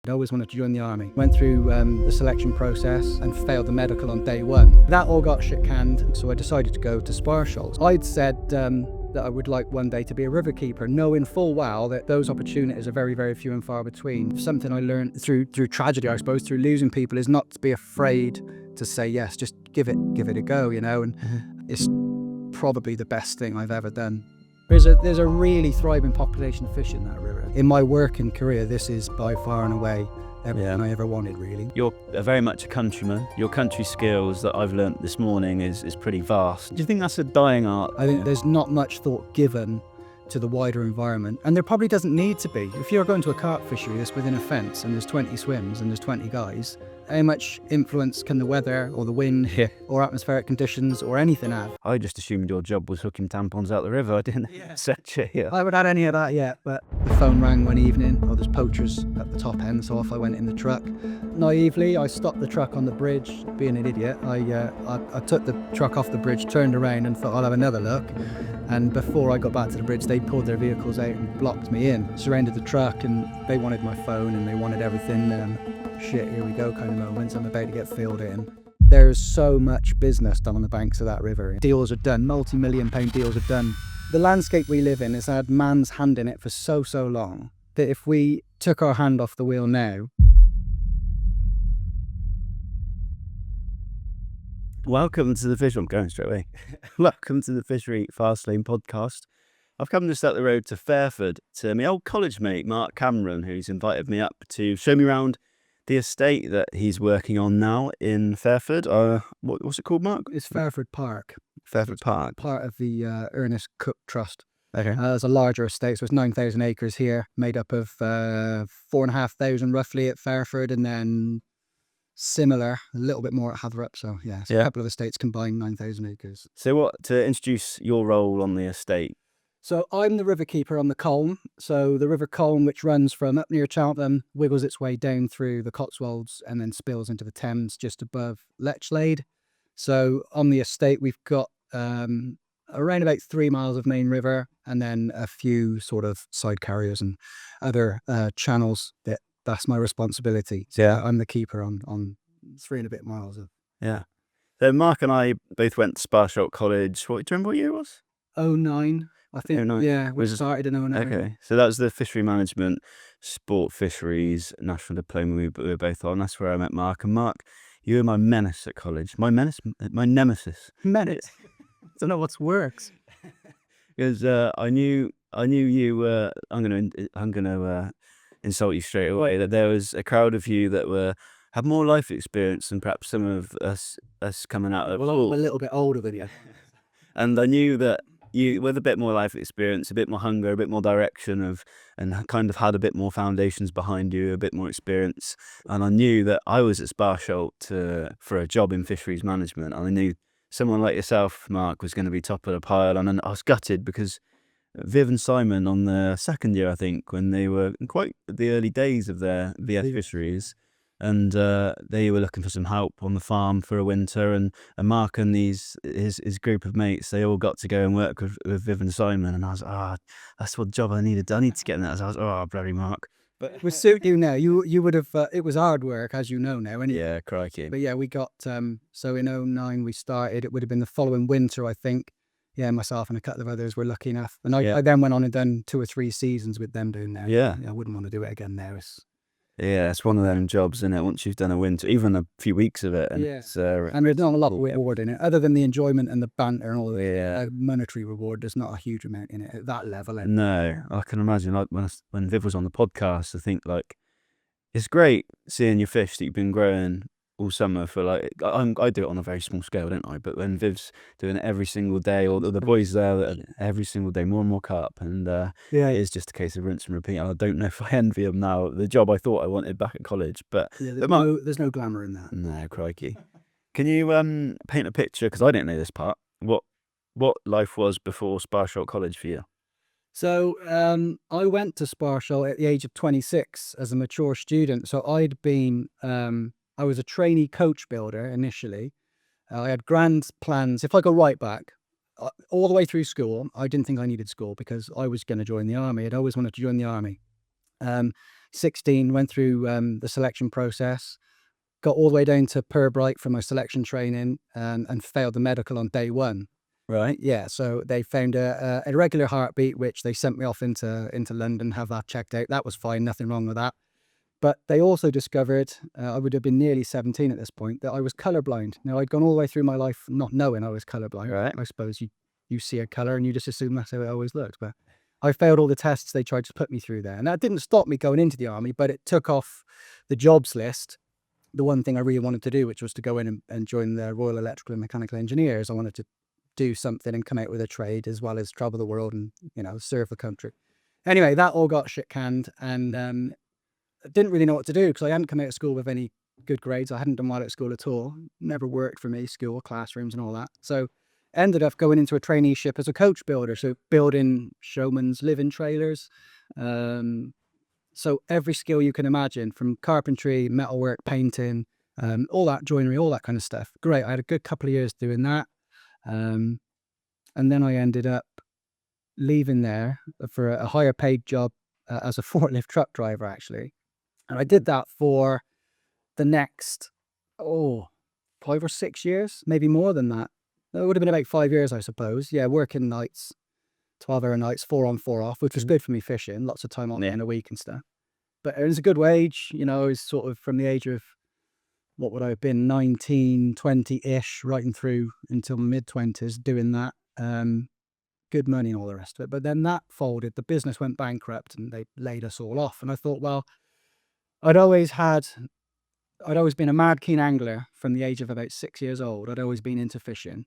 I always wanted to join the army. Went through the selection process and failed the medical on day one. That all got shit canned, so I decided to go to Sparsholt. I'd said that I would like one day to be a river keeper, knowing full well that those opportunities are very, very few and far between. Something I learned through tragedy, I suppose, through losing people, is not to be afraid to say yes. Just give it a go, you know. And it's probably the best thing I've ever done. There's a really thriving population of fish in that river. In my working career, this is by far and away everything I ever wanted, really. You're very much a countryman. Your country skills that I've learnt this morning is pretty vast. Do you think that's a dying art? I think there's not much thought given to the wider environment, and there probably doesn't need to be. If you're going to a carp fishery that's within a fence and there's 20 swims and there's 20 guys, how much influence can the weather or the wind or atmospheric conditions or anything have? I just assumed your job was hooking tampons out the river. I didn't set you here. I haven't had any of that yet, but the phone rang one evening. Oh, there's poachers at the top end, so off I went in the truck. Naively, I stopped the truck on the bridge, being an idiot. I took the truck off the bridge, turned around and thought I'll have another look. And before I got back to the bridge, they pulled their vehicles out and blocked me in, surrounded the truck, and they wanted my phone and they wanted everything. Shit, here we go kind of moments. I'm about to get filled in. There's so much business done on the banks of that river. Deals are done, multi-million-pound deals are done. The landscape we live in has had man's hand in it for so long that if we took our hand off the wheel now. Welcome to the Fishery. I'm going straight away. Welcome to the Fishery Fast Lane podcast. I've come just up the road to Fairford to my old college mate, Mark Cameron, who's invited me up to show me around the estate that he's working on now in Fairford. What's it called, Mark? It's Fairford Park. Fairford Park. Part of the Ernest Cook Trust. Okay. It's a larger estate, so it's 9,000 acres here, made up of 4,500 roughly at Fairford, and then similar, a little bit more at Hatterup. So a couple of estates combined, 9,000 acres. So to introduce your role on the estate? So I'm the river keeper on the Colne. So the River Colne, which runs from up near Cheltenham, wiggles its way down through the Cotswolds and then spills into the Thames just above Lechlade. So on the estate, we've got around about 3 miles of main river and then a few sort of side carriers and other channels that's my responsibility. So I'm the keeper on 3 and a bit miles of. Yeah. So Mark and I both went to Sparsholt College. Do you remember what year it was? 09. I think, 09. yeah, we started in 09. Okay, so that was the Fishery Management, Sport Fisheries, National Diploma we were both on. That's where I met Mark. And Mark, you were my menace at college. My nemesis. Menace? I don't know what's works. Because I knew you were, I'm gonna insult you straight away, that there was a crowd of you that had more life experience than perhaps some of us coming out of Well, I'm a little bit older than you. And I knew that you, with a bit more life experience, a bit more hunger, a bit more direction and kind of had a bit more foundations behind you, a bit more experience. And I knew that I was at Sparsholt for a job in fisheries management. And I knew someone like yourself, Mark, was going to be top of the pile. And I was gutted because Viv and Simon on the second year, I think, when they were in quite the early days of their VS fisheries, and they were looking for some help on the farm for a winter, and Mark and his group of mates, they all got to go and work with Viv and Simon, and I was that's what job I needed. I need to get in that. I was bloody Mark. But we suit you now. You would have. It was hard work, as you know now. Anyway. Yeah, crikey. But we got so in 09 we started. It would have been the following winter, I think. Yeah, myself and a couple of others were lucky enough, and I then went on and done 2 or 3 seasons with them doing that. Yeah, I wouldn't want to do it again now. It's one of them jobs, isn't it? Once you've done a winter, even a few weeks of it, and and there's not a lot of reward in it, other than the enjoyment and the banter and all the monetary reward. There's not a huge amount in it at that level. No, I can imagine. Like when Viv was on the podcast, I think like it's great seeing your fish that you've been growing all summer for I do it on a very small scale, don't I? But when Viv's doing it every single day, or the boys there every single day, more and more carp, and it is just a case of rinse and repeat. I don't know if I envy them now. The job I thought I wanted back at college, but there's no glamour in that. No, crikey. Can you paint a picture? Because I didn't know this part. What life was before Sparsholt College for you? So I went to Sparsholt at the age of 26 as a mature student. So I'd been. I was a trainee coach builder initially. I had grand plans. If I go right back, all the way through school, I didn't think I needed school because I was going to join the army. I'd always wanted to join the army. 16, went through the selection process, got all the way down to Purbright for my selection training, and failed the medical on day one. Right. Yeah, so they found a irregular heartbeat, which they sent me off into London, have that checked out. That was fine, nothing wrong with that. But they also discovered, I would have been nearly 17 at this point, that I was colourblind. Now, I'd gone all the way through my life not knowing I was colourblind. Right. I suppose you see a colour and you just assume that's how it always looks. But I failed all the tests they tried to put me through there. And that didn't stop me going into the army, but it took off the jobs list the one thing I really wanted to do, which was to go in and join the Royal Electrical and Mechanical Engineers. I wanted to do something and come out with a trade as well as travel the world and, serve the country. Anyway, that all got shit canned, and I didn't really know what to do because I hadn't come out of school with any good grades. I hadn't done well at school at all. Never worked for me, school, classrooms and all that. So ended up going into a traineeship as a coach builder. So building showman's living trailers. So every skill you can imagine, from carpentry, metalwork, painting, all that, joinery, all that kind of stuff. Great. I had a good couple of years doing that. And then I ended up leaving there for a higher paid job as a forklift truck driver, actually. And I did that for the next, 5 or 6 years, maybe more than that. It would have been about 5 years, I suppose. Yeah, working nights, 12-hour nights, 4 on, 4 off, which was good for me fishing, lots of time off in a week and stuff. But it was a good wage, I was sort of from the age of, what would I have been, 19, 20-ish, right through until mid-20s doing that. Good money and all the rest of it. But then that folded, the business went bankrupt and they laid us all off. And I thought, well, I'd always been a mad keen angler from the age of about 6 years old. I'd always been into fishing.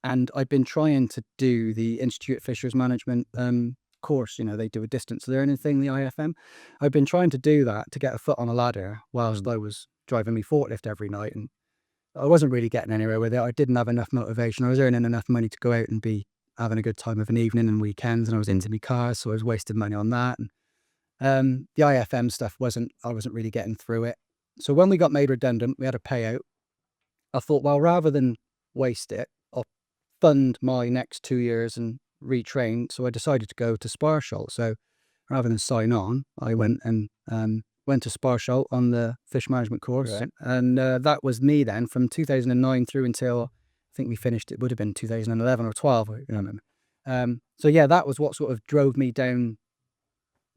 And I'd been trying to do the Institute of Fisheries Management course. They do a distance learning thing, the IFM. I'd been trying to do that to get a foot on a ladder whilst I was driving me forklift every night. And I wasn't really getting anywhere with it. I didn't have enough motivation. I was earning enough money to go out and be having a good time of an evening and weekends. And I was into my cars, so I was wasting money on that. And the IFM stuff I wasn't really getting through it. So when we got made redundant, we had a payout. I thought, well, rather than waste it, I'll fund my next 2 years and retrain. So I decided to go to Sparsholt. So rather than sign on, I went to Sparsholt on the fish management course. Right. And that was me then from 2009 through until I think we finished, it would have been 2011 or 12. I don't remember. So yeah, that was what sort of drove me down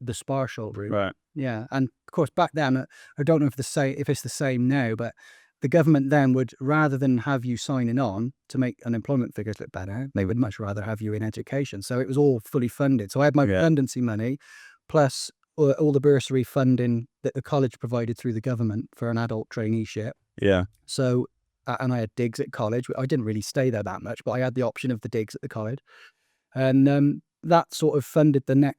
the Sparsholt route. Right. Yeah. And of course, back then, I don't know if it's the same now, but the government then would, rather than have you signing on to make unemployment figures look better, they would much rather have you in education. So it was all fully funded. So I had my redundancy money plus all the bursary funding that the college provided through the government for an adult traineeship. Yeah. So, and I had digs at college. I didn't really stay there that much, but I had the option of the digs at the college. And that sort of funded the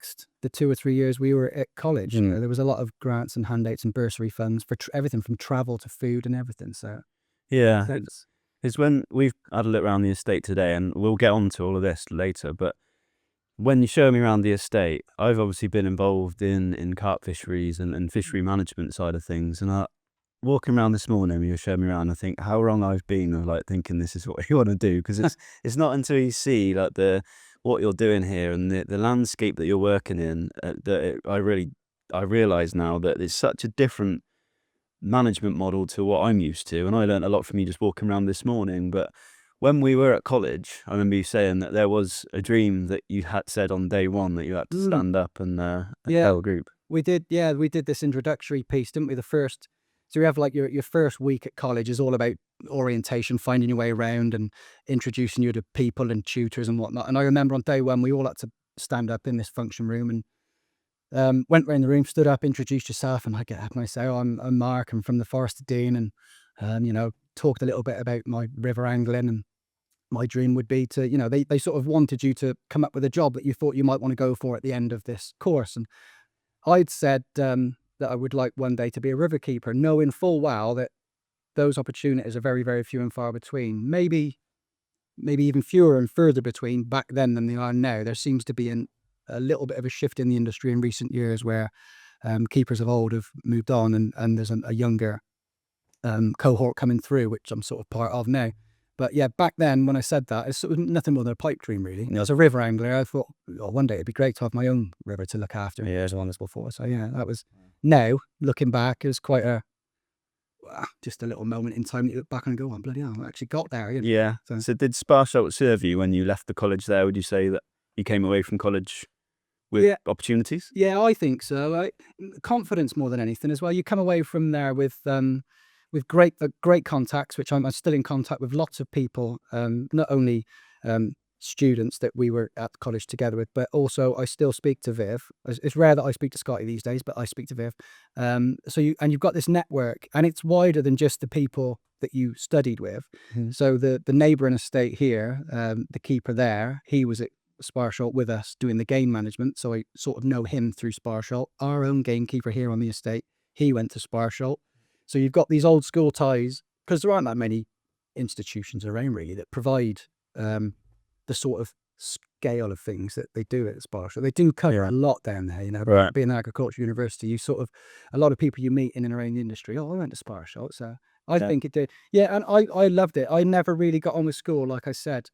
2 or 3 years we were at college. There was a lot of grants and handouts and bursary funds for everything from travel to food and everything. So yeah, it's when we've had a look around the estate today, and we'll get on to all of this later, but when you show me around the estate, I've obviously been involved in carp fisheries and fishery management side of things, and walking around this morning, you were showing me around, I think how wrong I've been of thinking this is what you want to do, because it's not until you see what you're doing here and the landscape that you're working in I realise now that it's such a different management model to what I'm used to. And I learned a lot from you just walking around this morning. But when we were at college, I remember you saying that there was a dream that you had said on day one that you had to stand up and tell a group. We did this introductory piece, didn't we? So you have your first week at college is all about orientation, finding your way around and introducing you to people and tutors and whatnot. And I remember on day one, we all had to stand up in this function room and went around the room, stood up, introduced yourself. And I get up and I say, I'm Mark, I'm from the Forest of Dean. And, talked a little bit about my river angling. And my dream would be to, they sort of wanted you to come up with a job that you thought you might want to go for at the end of this course. And I'd said, that I would like one day to be a river keeper, knowing full well that those opportunities are very, very few and far between. Maybe even fewer and further between back then than they are now. There seems to be a little bit of a shift in the industry in recent years where keepers of old have moved on and there's a younger cohort coming through, which I'm sort of part of now. But yeah, back then when I said that, it's sort of nothing more than a pipe dream, really. As a river angler, I thought, one day it'd be great to have my own river to look after. Yeah, as long as before. So yeah, that was now looking back, it was quite just a little moment in time that you look back and go, oh, bloody hell, I actually got there. You know? Yeah. So did Sparsholt serve you when you left the college there? Would you say that you came away from college with opportunities? Yeah, I think so. Confidence more than anything as well. You come away from there with great contacts, which I'm still in contact with lots of people, not only students that we were at college together with, but also I still speak to Viv. It's rare that I speak to Scotty these days, but I speak to Viv. So you've got this network, and it's wider than just the people that you studied with. So the neighbouring estate here, the keeper there, he was at Sparsholt with us doing the game management, so I sort of know him through Sparsholt. Our own gamekeeper here on the estate, he went to Sparsholt. So you've got these old school ties, because there aren't that many institutions around really that provide the sort of scale of things that they do at Sparsholt. They do cover a lot down there, you know. Right. Being an agricultural university, you sort of, a lot of people you meet in and around the industry, oh, I went to Sparsholt, so I think it did. Yeah, and I loved it. I never really got on with school, like I said.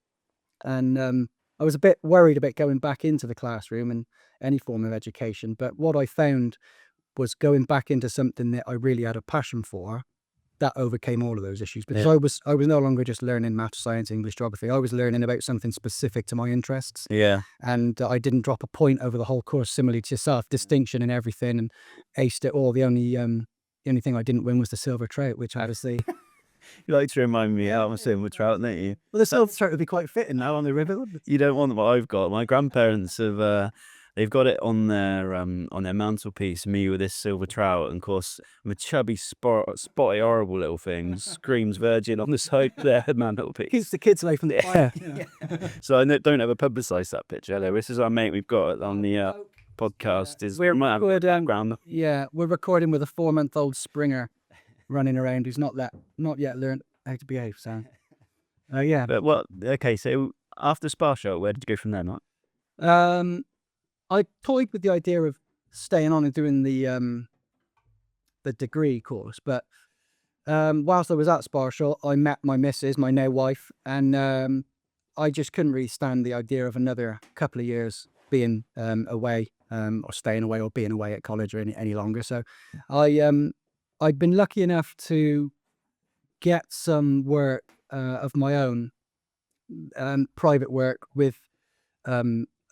And I was a bit worried about going back into the classroom and any form of education. But what I found was going back into something that I really had a passion for, that overcame all of those issues, because I was no longer just learning maths, science, English, geography. I was learning about something specific to my interests. Yeah. And I didn't drop a point over the whole course, similarly to yourself, distinction in everything, and aced it all. The only thing I didn't win was the silver trout, which obviously You like to remind me how I'm swimming with trout, don't you? well, the silver trout would be quite fitting now on the river, wouldn't it? You don't want what I've got. My grandparents have they've got it on their mantelpiece, me with this silver trout, and of course I'm a chubby spotty horrible little thing, screams virgin on the side of their mantelpiece. Keeps the kids away from the fire. So I don't ever publicise that picture. Hello, this is our mate we've got on the podcast. Is We're might have recording, we're recording with a 4-month-old Springer running around who's not yet learned how to behave. So, yeah. But what? Okay, so after Sparsholt, where did you go from there, Mark? I toyed with the idea of staying on and doing the degree course, but whilst I was at Sparsholt, I met my missus, my now wife, and I just couldn't really stand the idea of another couple of years being away, or staying away, or being away at college or any longer. So I'd been lucky enough to get some work of my own, private work with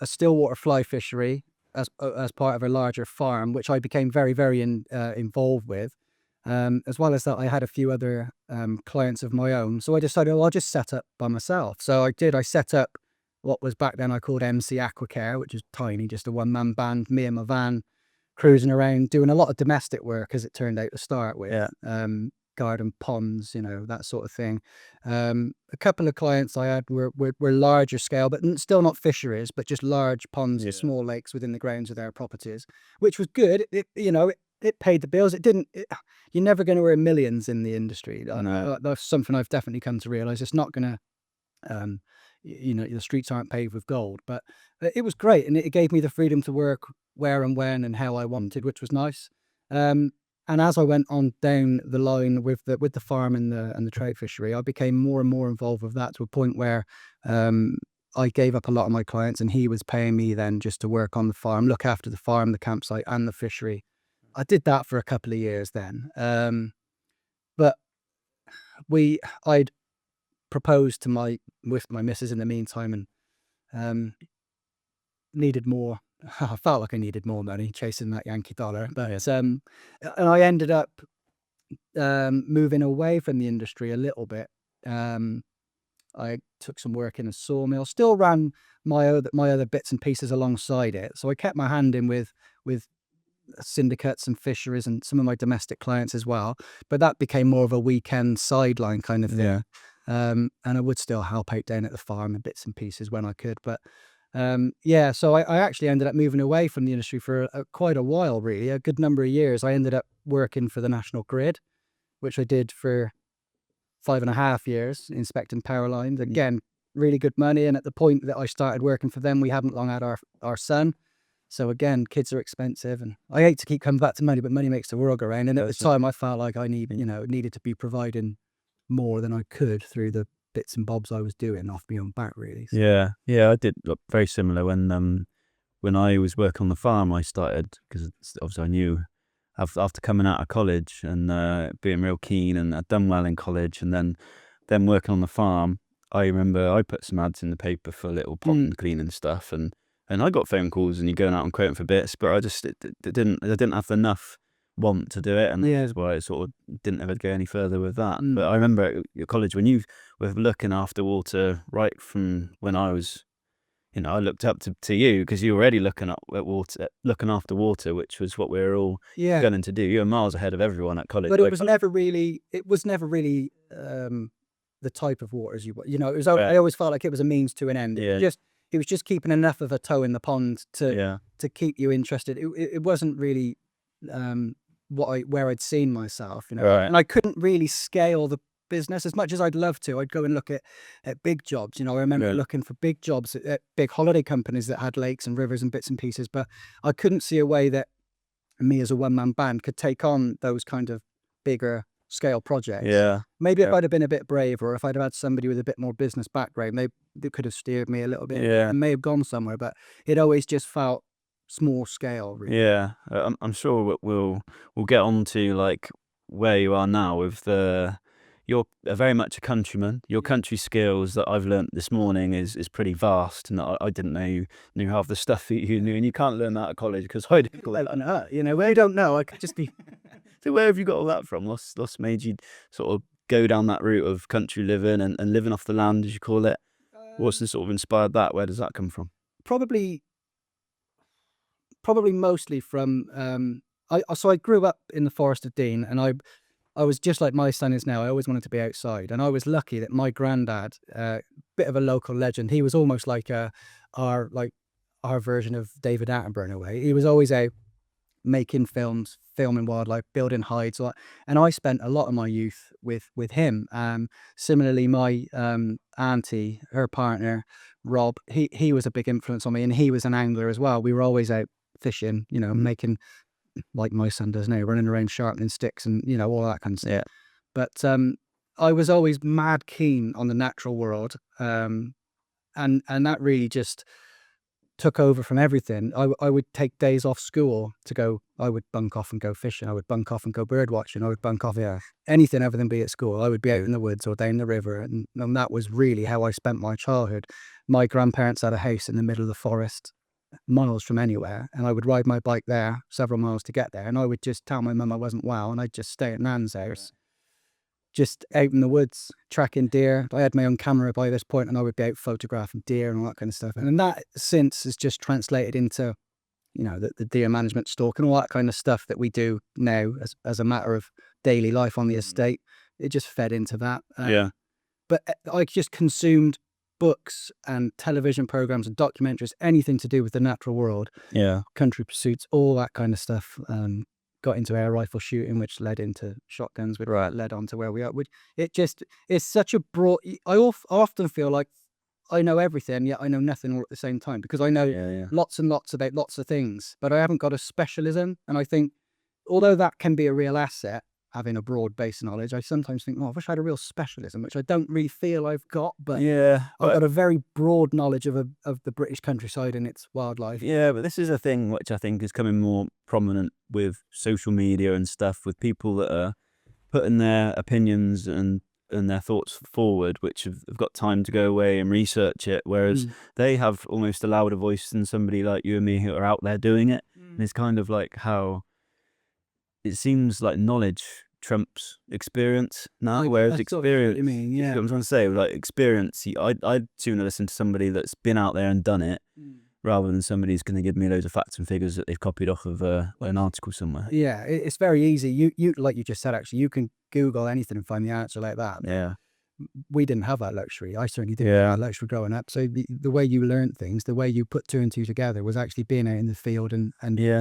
a stillwater fly fishery as part of a larger farm, which I became very, very involved with. As well as that, I had a few other clients of my own. So I decided, well, I'll just set up by myself. So I did. I set up what was back then I called MC Aquacare, which is tiny, just a one-man band, me and my van, cruising around, doing a lot of domestic work, as it turned out to start with. Garden ponds, that sort of thing. A couple of clients I had were larger scale, but still not fisheries, but just large ponds and small lakes within the grounds of their properties, which was good. It paid the bills. You're never going to earn millions in the industry. No. That's something I've definitely come to realize. It's not going to, the streets aren't paved with gold, but it was great. And it gave me the freedom to work where and when and how I wanted, which was nice. And as I went on down the line with the farm and the trout fishery, I became more and more involved with that, to a point where I gave up a lot of my clients, and he was paying me then just to work on the farm, look after the farm, the campsite, and the fishery. I did that for a couple of years then. But I'd proposed with my missus in the meantime, and needed more. I felt like I needed more money chasing that Yankee dollar, but and I ended up moving away from the industry a little bit. I took some work in a sawmill, still ran my other bits and pieces alongside it. So I kept my hand in with syndicates and fisheries and some of my domestic clients as well. But that became more of a weekend sideline kind of thing. And I would still help out down at the farm in bits and pieces when I could. But so I actually ended up moving away from the industry for quite a while, really, a good number of years. I ended up working for the National Grid, which I did for 5.5 years, inspecting power lines. Again, really good money. And at the point that I started working for them, we hadn't long had our son. So again, kids are expensive, and I hate to keep coming back to money, but money makes the world go round. And at the time, I felt like I needed to be providing more than I could through the bits and bobs I was doing off my own back, really. So. Yeah, I did very similar when I was working on the farm. I started, because obviously I knew after coming out of college and being real keen, and I'd done well in college, and then working on the farm. I remember I put some ads in the paper for little pond cleaning stuff, and I got phone calls and you're going out and quoting for bits, but I didn't have enough want to do it, and that's why it sort of didn't ever go any further with that. But I remember at your college when you were looking after water right from when I was, I looked up to you because you were already looking at water, looking after water, which was what we were all going to do. You were miles ahead of everyone at college. But it was never really the type of waters you it was. I always felt like it was a means to an end. It was just keeping enough of a toe in the pond to keep you interested. It wasn't really where I'd seen myself, and I couldn't really scale the business as much as I'd love to. I'd go and look at big jobs. I remember looking for big jobs at big holiday companies that had lakes and rivers and bits and pieces, but I couldn't see a way that me as a one-man band could take on those kind of bigger scale projects. Maybe if I'd have been a bit braver, or if I'd have had somebody with a bit more business background, they could have steered me a little bit and may have gone somewhere, but it always just felt small scale, really. I'm sure we'll get on to like where you are now with you're very much a countryman. Your country skills that I've learnt this morning is pretty vast, and I didn't know you knew half the stuff that you knew, and you can't learn that at college because I didn't. I don't know. I could just be. So where have you got all that from? What's made you sort of go down that route of country living and living off the land, as you call it? What's sort of inspired that? Where does that come from? Probably mostly from so I grew up in the Forest of Dean, and I was just like my son is now. I always wanted to be outside, and I was lucky that my granddad, bit of a local legend, he was almost like our version of David Attenborough in a way. He was always out making films, filming wildlife, building hides, and I spent a lot of my youth with him. Similarly, my auntie, her partner Rob, he was a big influence on me, and he was an angler as well. We were always out fishing, making, like my son does now, running around sharpening sticks and all that kind of stuff. But I was always mad keen on the natural world, and that really just took over from everything. I would take days off school to go. I would bunk off and go fishing. I would bunk off and go bird watching. I would bunk off anything other than be at school. I would be out in the woods or down the river, and that was really how I spent my childhood. My grandparents had a house in the middle of the forest, miles from anywhere, and I would ride my bike there several miles to get there, and I would just tell my mum I wasn't well, and I'd just stay at Nan's house, just out in the woods tracking deer. I had my own camera by this point, and I would be out photographing deer and all that kind of stuff, and that since has just translated into the deer management, stalk, and all that kind of stuff that we do now as a matter of daily life on the estate. It just fed into that. But I just consumed books and television programs and documentaries, anything to do with the natural world, country pursuits, all that kind of stuff. Got into air rifle shooting, which led into shotguns, which led on to where we are. It's such a broad. I often feel like I know everything, yet I know nothing all at the same time, because I know lots and lots about lots of things, but I haven't got a specialism. And I think, although that can be a real asset, having a broad base of knowledge, I sometimes think, I wish I had a real specialism, which I don't really feel I've got. But I've got a very broad knowledge of the British countryside and its wildlife. Yeah, but this is a thing which I think is coming more prominent with social media and stuff, with people that are putting their opinions and their thoughts forward, which have got time to go away and research it, whereas they have almost a louder voice than somebody like you and me who are out there doing it. And it's kind of like how it seems like knowledge trumps experience now, whereas experience, what you mean, you know what I'm trying to say, like experience, I'd sooner listen to somebody that's been out there and done it rather than somebody who's going to give me loads of facts and figures that they've copied off of an article somewhere. Yeah, it's very easy. You like you just said, actually, you can Google anything and find the answer like that. Yeah. We didn't have that luxury. I certainly didn't have that luxury growing up. So the way you learned things, the way you put two and two together, was actually being out in the field and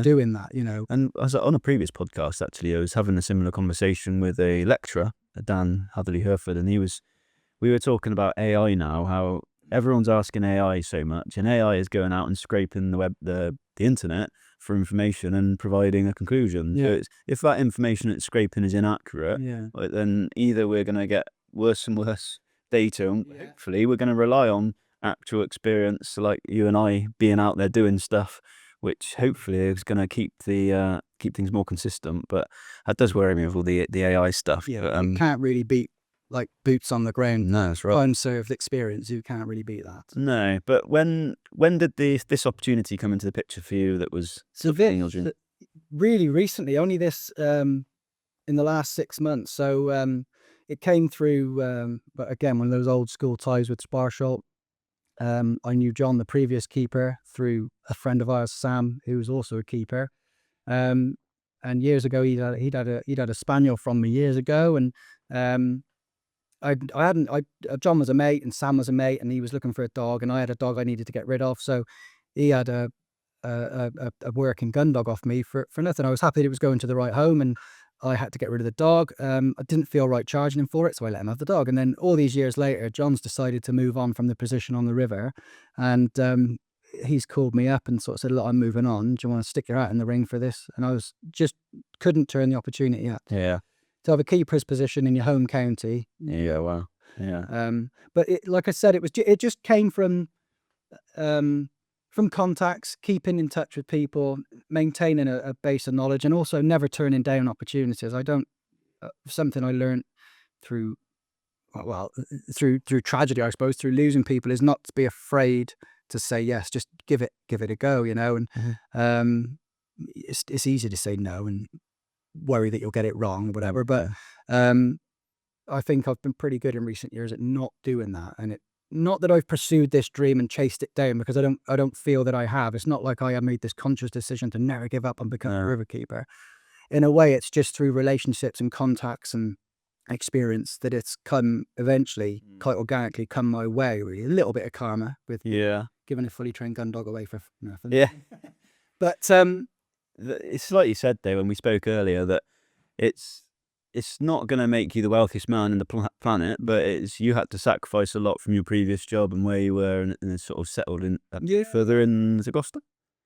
doing that, And as on a previous podcast, actually, I was having a similar conversation with a lecturer, Dan Hatherley Herford, and we were talking about AI now, how everyone's asking AI so much, and AI is going out and scraping the web, the internet for information and providing a conclusion. So if that information it's scraping is inaccurate, then either we're going to get worse and worse data, and hopefully we're going to rely on actual experience, like you and I being out there doing stuff, which hopefully is going to keep things more consistent. But that does worry me with all the AI stuff. Yeah, But, you can't really beat like boots on the ground, no, that's right. time served experience. You can't really beat that. No, but when did this opportunity come into the picture for you? That was So sort of in your dream? really recently, only this in the last 6 months. So it came through, but again, one of those old school ties with Sparsholt. I knew John, the previous keeper, through a friend of ours, Sam, who was also a keeper. And years ago, he'd had a spaniel from me years ago, and John was a mate and Sam was a mate, and he was looking for a dog, and I had a dog I needed to get rid of. So he had a working gun dog off me for nothing. I was happy that it was going to the right home, and I had to get rid of the dog. I didn't feel right charging him for it, so I let him have the dog. And then all these years later, John's decided to move on from the position on the river, and he's called me up and sort of said, "Look, I'm moving on. Do you want to stick your hat in the ring for this?" And I was just couldn't turn the opportunity up. Yeah. To have a keeper's position in your home county. Yeah. Wow. Yeah. But like I said, it just came from contacts, keeping in touch with people, maintaining a base of knowledge, and also never turning down opportunities. I don't something I learned through through tragedy, I suppose, through losing people, is not to be afraid to say yes. Just give it a go, and it's easy to say no and worry that you'll get it wrong or whatever, but I think I've been pretty good in recent years at not doing that. And not that I've pursued this dream and chased it down, because I don't feel that I have. It's not like I have made this conscious decision to never give up and become a river keeper. In a way, it's just through relationships and contacts and experience that it's come eventually, quite organically, come my way. Really, a little bit of karma with giving a fully trained gun dog away for nothing. Yeah. But it's like you said though when we spoke earlier, that it's not going to make you the wealthiest man in the planet, but you had to sacrifice a lot from your previous job and where you were, and then sort of settled in further in Gloucester.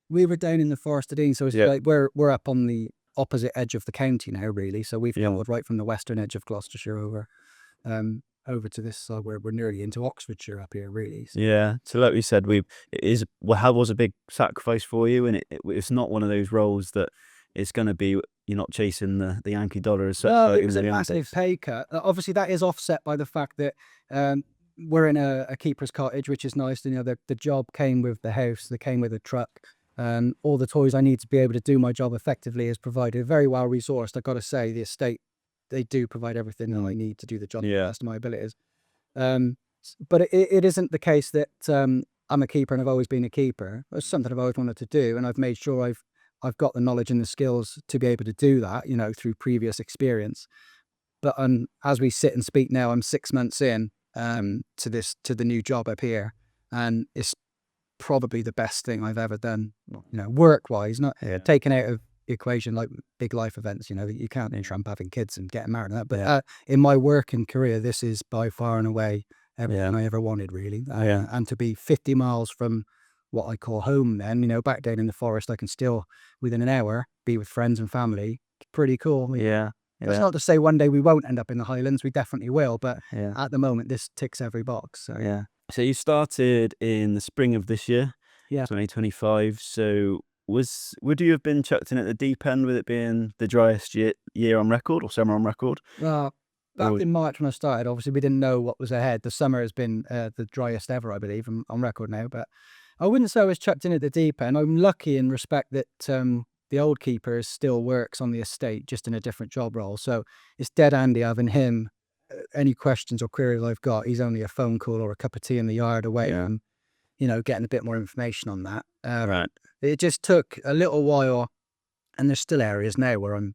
We were down in the Forest of Dean, so it's like we're up on the opposite edge of the county now, really. So we've travelled right from the western edge of Gloucestershire over to this side, where we're nearly into Oxfordshire up here, really. So. Yeah. So like we said, how was a big sacrifice for you, and it's not one of those roles that it's going to be. You're not chasing the Yankee dollar as such. No, it was a massive pay cut. Obviously, that is offset by the fact that we're in a keeper's cottage, which is nice. The job came with the house, they came with a truck, and all the toys I need to be able to do my job effectively is provided. Very well resourced, I've got to say. The estate, they do provide everything that I need to do the job to the best of my abilities. But it isn't the case that I'm a keeper and I've always been a keeper. It's something I've always wanted to do, and I've made sure I've got the knowledge and the skills to be able to do that, through previous experience. But as we sit and speak now, I'm 6 months in to the new job up here, and it's probably the best thing I've ever done, work-wise, not taken out of the equation, like big life events, you can't trump having kids and getting married and that. But in my working career, this is by far and away everything I ever wanted, really. And to be 50 miles from what I call home then, back down in the forest, I can still, within an hour, be with friends and family. Pretty cool. Yeah. That's not to say one day we won't end up in the Highlands. We definitely will. But at the moment, this ticks every box. So. Yeah. So you started in the spring of this year, 2025. So would you have been chucked in at the deep end with it being the driest year on record, or summer on record? Well, back in March when I started, obviously we didn't know what was ahead. The summer has been the driest ever, I believe, on record now. But I wouldn't say I was chucked in at the deep end. I'm lucky in respect that the old keeper still works on the estate, just in a different job role. So it's dead handy having him. Any questions or queries I've got, he's only a phone call or a cup of tea in the yard away from, getting a bit more information on that. Right. It just took a little while, and there's still areas now where I'm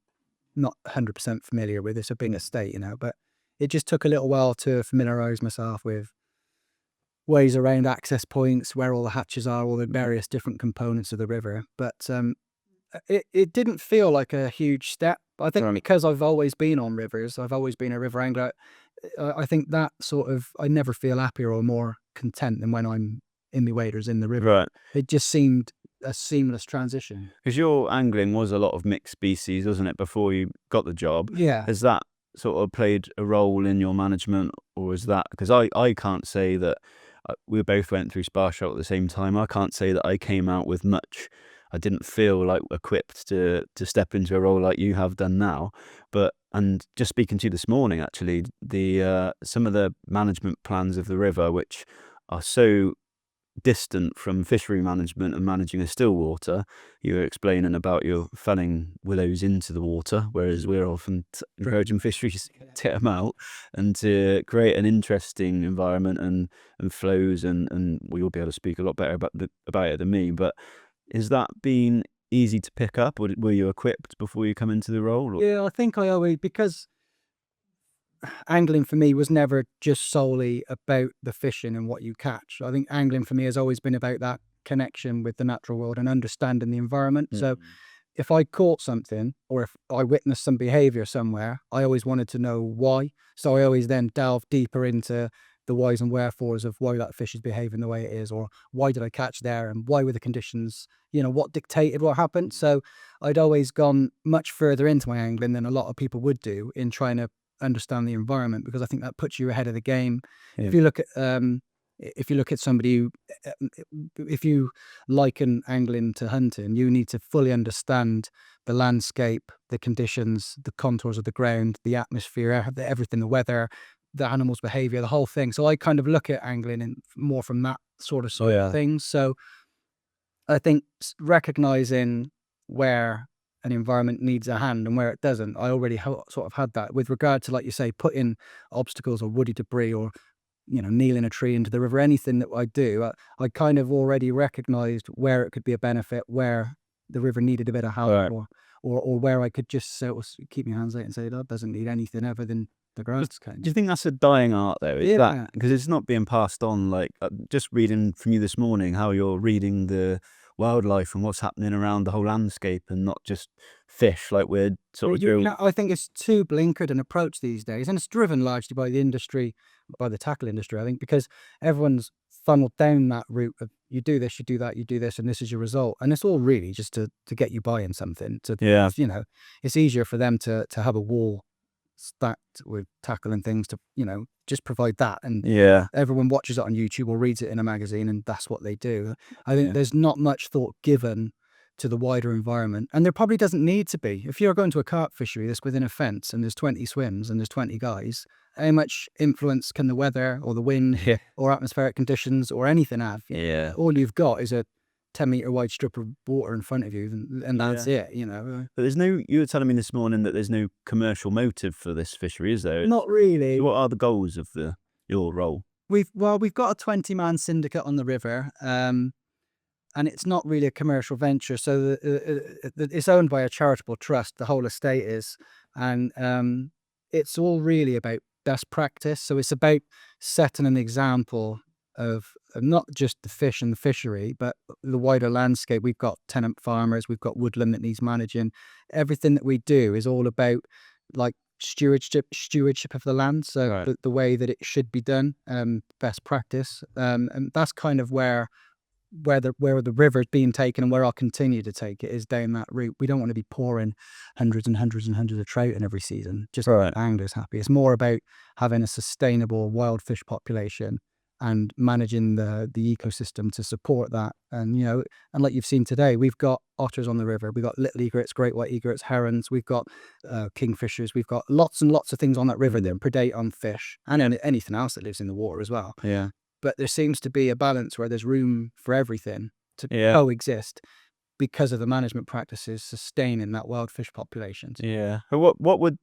not 100% familiar with. It's a big estate, but it just took a little while to familiarise myself with ways around access points, where all the hatches are, all the various different components of the river. But it didn't feel like a huge step. I think because I've always been on rivers, I've always been a river angler, I think that I never feel happier or more content than when I'm in the waders in the river. Right. It just seemed a seamless transition. Because your angling was a lot of mixed species, wasn't it, before you got the job? Yeah. Has that sort of played a role in your management, or is that, because I can't say that we both went through Sparsholt at the same time. I can't say that I came out with much I didn't feel like equipped to step into a role like you have done now. And just speaking to you this morning, actually, the some of the management plans of the river, which are so distant from fishery management and managing a still water. You were explaining about your felling willows into the water, whereas we're often encouraging fisheries to get them out, and to create an interesting environment and flows, and we will be able to speak a lot better about it than me. But has that been easy to pick up, or were you equipped before you come into the role? Or? Yeah, I think I always, because angling for me was never just solely about the fishing and what you catch. I think angling for me has always been about that connection with the natural world and understanding the environment. So if I caught something, or if I witnessed some behavior somewhere, I always wanted to know why. So I always then delve deeper into the whys and wherefores of why that fish is behaving the way it is, or why did I catch there, and why were the conditions, what dictated what happened. So I'd always gone much further into my angling than a lot of people would do in trying to understand the environment, because I think that puts you ahead of the game. Yeah. If you look at somebody who, if you liken angling to hunting, you need to fully understand the landscape, the conditions, the contours of the ground, the atmosphere, everything, the weather, the animal's behavior, the whole thing. So I kind of look at angling in more from that sort of side of things. So I think recognizing where an environment needs a hand and where it doesn't, I already sort of had that with regard to, like you say, putting obstacles or woody debris, or kneeling a tree into the river. Anything that I do, I kind of already recognized where it could be a benefit, where the river needed a bit of help, Right. or where I could just sort of keep my hands out and say that doesn't need anything other than the grass. Do you think that's a dying art, though? Is Yeah. that because it's not being passed on? Like, just reading from you this morning, how you're reading the wildlife and what's happening around the whole landscape, and not just fish, like we're sort of doing. I think it's too blinkered an approach these days, and it's driven largely by the industry, by the tackle industry, I think, because everyone's funneled down that route of you do this, you do that, you do this, and this is your result. And it's all really just to get you buying something. Yeah. It's easier for them to have a wall stacked with tackle and things to, just provide that. And Yeah. everyone watches it on YouTube or reads it in a magazine, and that's what they do. I think Yeah. there's not much thought given to the wider environment, and there probably doesn't need to be. If you're going to a carp fishery that's within a fence and there's 20 swims and there's 20 guys, how much influence can the weather or the wind Yeah. or atmospheric conditions or anything have? Yeah. All you've got is a 10-meter wide strip of water in front of you, and that's it. But there's no. You were telling me this morning that there's no commercial motive for this fishery, is there? Not really. So what are the goals of your role? We've got a 20-man syndicate on the river, and it's not really a commercial venture. So it's owned by a charitable trust. The whole estate is, and it's all really about best practice. So it's about setting an example of not just the fish and the fishery, but the wider landscape. We've got tenant farmers, we've got woodland that needs managing. Everything that we do is all about like stewardship of the land. So Right. the way that it should be done, best practice, and that's kind of where the river's being taken, and where I'll continue to take it, is down that route. We don't want to be pouring hundreds and hundreds and hundreds of trout in every season just to Right. keep anglers happy. It's more about having a sustainable wild fish population and managing the ecosystem to support that. And and like you've seen today, we've got otters on the river, we've got little egrets, great white egrets, herons, we've got kingfishers, we've got lots and lots of things on that river that predate on fish and anything else that lives in the water as well. Yeah. But there seems to be a balance where there's room for everything to Yeah. coexist, because of the management practices sustaining that wild fish populations. Yeah. But what would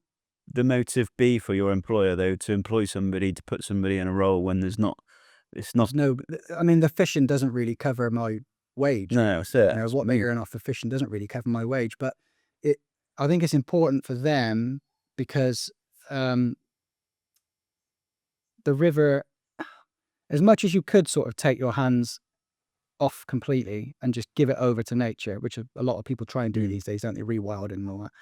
the motive be for your employer, though, to employ somebody, to put somebody in a role when it's not. I mean, the fishing doesn't really cover my wage. No, it's it. What they earn off the fishing doesn't really cover my wage, but I think it's important for them because the river, as much as you could sort of take your hands off completely and just give it over to nature, which a lot of people try and do these days, don't they? Rewild and all that.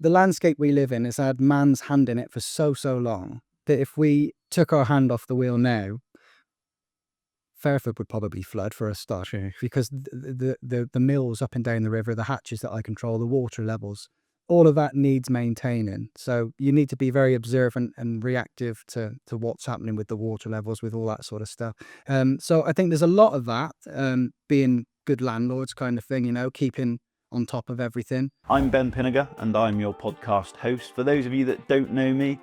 The landscape we live in has had man's hand in it for so long that if we took our hand off the wheel now, Fairford would probably flood for a start, because the mills up and down the river, the hatches that I control, the water levels, all of that needs maintaining. So you need to be very observant and reactive to what's happening with the water levels, with all that sort of stuff. So I think there's a lot of that being good landlords kind of thing, keeping on top of everything. I'm Ben Pinniger and I'm your podcast host. For those of you that don't know me,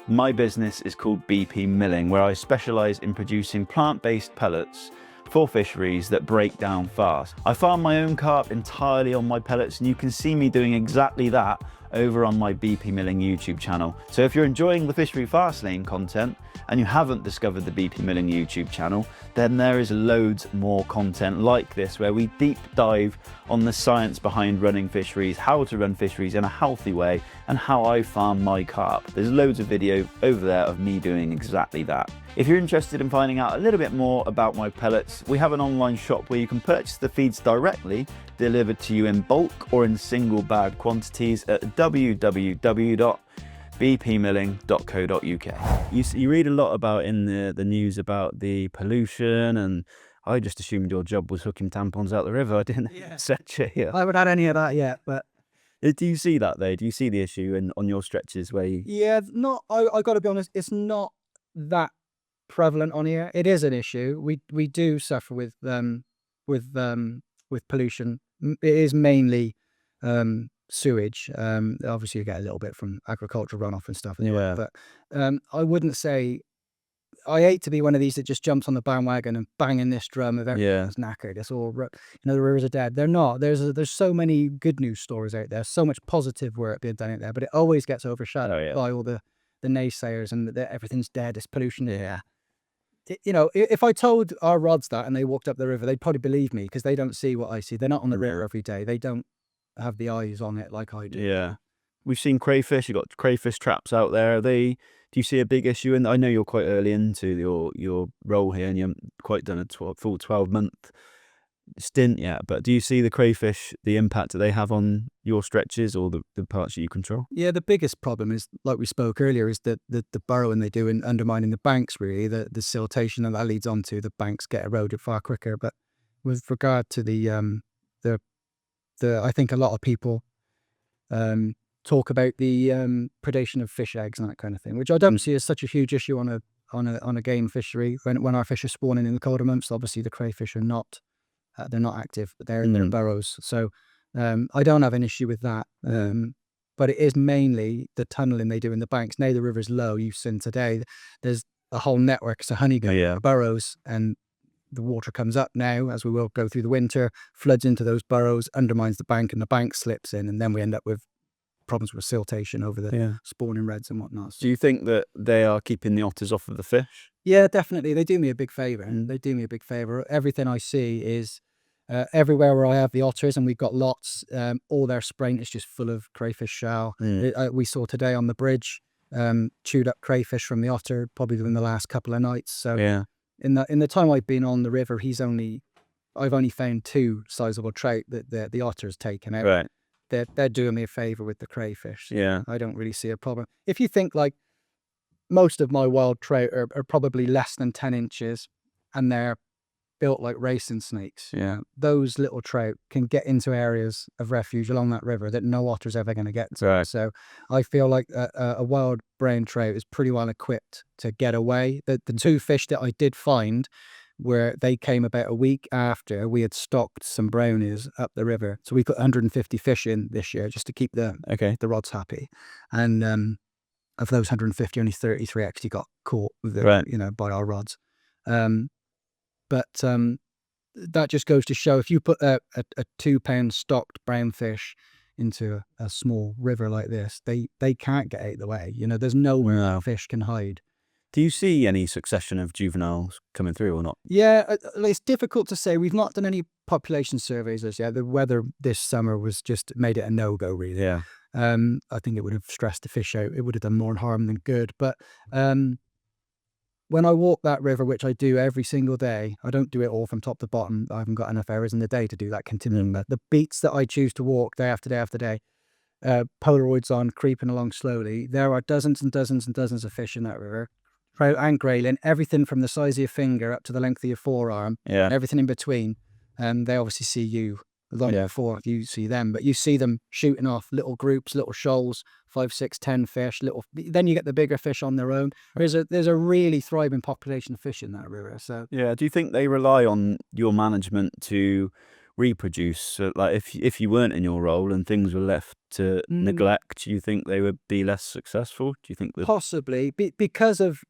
my business is called BP Milling, where I specialise in producing plant-based pellets for fisheries that break down fast. I farm my own carp entirely on my pellets, and you can see me doing exactly that over on my BP Milling YouTube channel. So if you're enjoying the Fishery Fastlane content and you haven't discovered the BP Milling YouTube channel, then there is loads more content like this where we deep dive on the science behind running fisheries, how to run fisheries in a healthy way, and how I farm my carp. There's loads of video over there of me doing exactly that. If you're interested in finding out a little bit more about my pellets, we have an online shop where you can purchase the feeds directly, delivered to you in bulk or in single bag quantities at www.bpmilling.co.uk. You read a lot about in the news about the pollution, and I just assumed your job was hooking tampons out the river. I didn't set you here. I haven't had any of that yet, but Do you see that though? Do you see the issue on your stretches where you... yeah, I got to be honest, it's not that prevalent on here. It is an issue. We do suffer with pollution. It is mainly sewage. Obviously you get a little bit from agricultural runoff and stuff, but I wouldn't say... I hate to be one of these that just jumps on the bandwagon and banging this drum of everything's knackered. It's all, the rivers are dead. They're not. There's so many good news stories out there, so much positive work being done out there, but it always gets overshadowed by all the naysayers and that everything's dead, it's pollution. If I told our rods that and they walked up the river, they'd probably believe me because they don't see what I see. They're not on the river every day. They don't have the eyes on it like I do. Yeah. We've seen crayfish. You've got crayfish traps out there. Do you see a big issue? And I know you're quite early into your role here and you haven't quite done a full 12-month stint yet, but do you see the crayfish, the impact that they have on your stretches or the parts that you control? Yeah, the biggest problem is, like we spoke earlier, is the burrowing they do in undermining the banks, really, the siltation that leads on to the banks get eroded far quicker. But with regard to the I think a lot of people talk about the predation of fish eggs and that kind of thing, which I don't see as such a huge issue on a game fishery. When our fish are spawning in the colder months, obviously the crayfish are not they're not active, but they're in their burrows. So I don't have an issue with that. But it is mainly the tunneling they do in the banks. Now the river's low. You've seen today there's a whole network. It's a honeycomb burrows, and the water comes up now, as we will go through the winter, floods into those burrows, undermines the bank, and the bank slips in, and then we end up with problems with siltation over the spawning reds and whatnot. Do you think that they are keeping the otters off of the fish? Yeah, definitely. They do me a big favour. Everything I see is everywhere where I have the otters, and we've got lots, all their sprain is just full of crayfish shell. We saw today on the bridge chewed up crayfish from the otter probably within the last couple of nights. So in the time I've been on the river, I've only found 2 sizable trout that the otter's taken out. Right. They're doing me a favour with the crayfish. Yeah. I don't really see a problem. If you think, like, most of my wild trout are probably less than 10 inches and they're built like racing snakes. Yeah. Those little trout can get into areas of refuge along that river that no otter's ever going to get to. Right. So I feel like a wild brown trout is pretty well equipped to get away. The 2 fish that I did find, where they came about a week after we had stocked some brownies up the river. So we put 150 fish in this year just to keep the rods happy. And of those 150, only 33 actually got caught with by our rods. But that just goes to show, if you put a 2-pound stocked brown fish into a small river like this, they can't get out the way. There's nowhere fish can hide. Do you see any succession of juveniles coming through or not? Yeah, it's difficult to say. We've not done any population surveys as yet. The weather this summer was just made it a no-go, really. Yeah. I think it would have stressed the fish out. It would have done more harm than good. But when I walk that river, which I do every single day, I don't do it all from top to bottom. I haven't got enough hours in the day to do that continually. But the beats that I choose to walk day after day after day, Polaroids on, creeping along slowly, there are dozens and dozens and dozens of fish in that river. Trout and grayling, everything from the size of your finger up to the length of your forearm, and everything in between. They obviously see you long before you see them, but you see them shooting off little groups, little shoals, 5, 6, 10 fish. Then you get the bigger fish on their own. There's a really thriving population of fish in that river. So do you think they rely on your management to reproduce? So, like, if you weren't in your role and things were left to neglect, do you think they would be less successful? Do you think that Possibly because of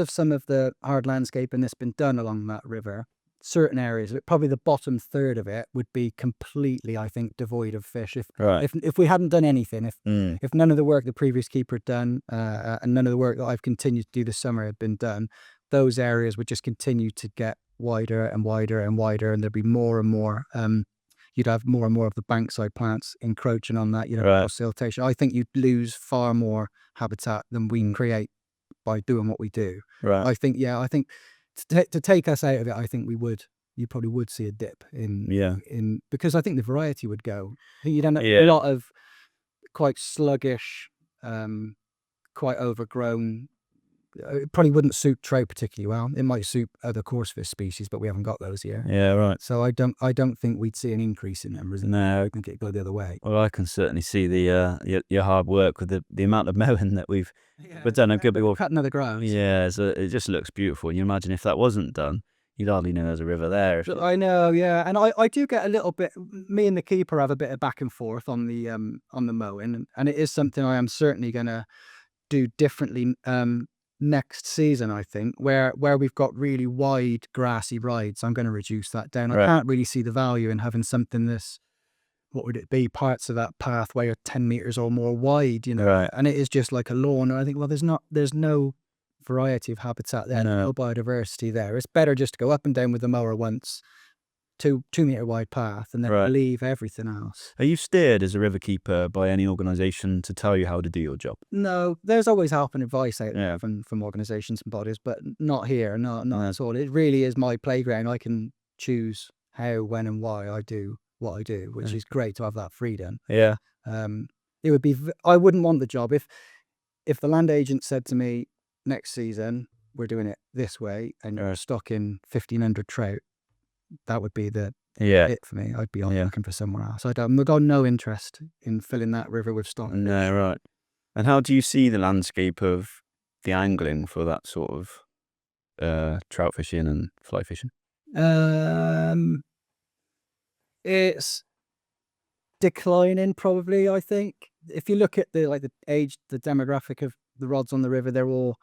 some of the hard landscaping that's been done along that river. Certain areas, probably the bottom third of it, would be completely, I think, devoid of fish right? if we hadn't done anything. Mm, If none of the work the previous keeper had done, and none of the work that I've continued to do this summer had been done, those areas would just continue to get wider and wider and wider, and there'd be more and more. You'd have more and more of the bankside plants encroaching on that. right, Siltation. I think you'd lose far more habitat than we create by doing what we do. right. I think to take us out of it, I think you probably would see a dip Yeah, because I think the variety would go. I think you'd end up with yeah, a lot of quite sluggish, quite overgrown. It probably wouldn't suit trout particularly well. It might suit other coarse fish species, but we haven't got those here. yeah, right. So I don't think we'd see an increase in numbers. No, I think it'd go the other way. well, I can certainly see the your hard work with the amount of mowing that we've done. A good bit of Cutting other grass. yeah, so it just looks beautiful. And you imagine if that wasn't done, you'd hardly know there's a river there. I know, yeah, and I do get a little bit. Me and the keeper have a bit of back and forth on the mowing, and it is something I am certainly going to do differently next season. I think where we've got really wide grassy rides, I'm going to reduce that down. I Right. can't really see the value in having something this. What would it be? Parts of that pathway are 10 meters or more wide, Right. and it is just like a lawn. And I think, well, there's no variety of habitat there, No. no biodiversity there. It's better just to go up and down with the mower once, 2 meter wide path, and then Right. leave everything else. Are you steered as a river keeper by any organisation to tell you how to do your job? No, there's always help and advice out Yeah. there from organisations and bodies, but not here, not No. at all. It really is my playground. I can choose how, when, and why I do what I do, which is great to have that freedom. Yeah. It would be. I wouldn't want the job if the land agent said to me, next season we're doing it this way, and you're stocking 1,500 trout. That would be Yeah. it for me. I'd be Yeah. looking for somewhere else. I've got no interest in filling that river with stock. No, right. And how do you see the landscape of the angling for that sort of trout fishing and fly fishing? It's declining, probably. I think if you look at the age, the demographic of the rods on the river, they're all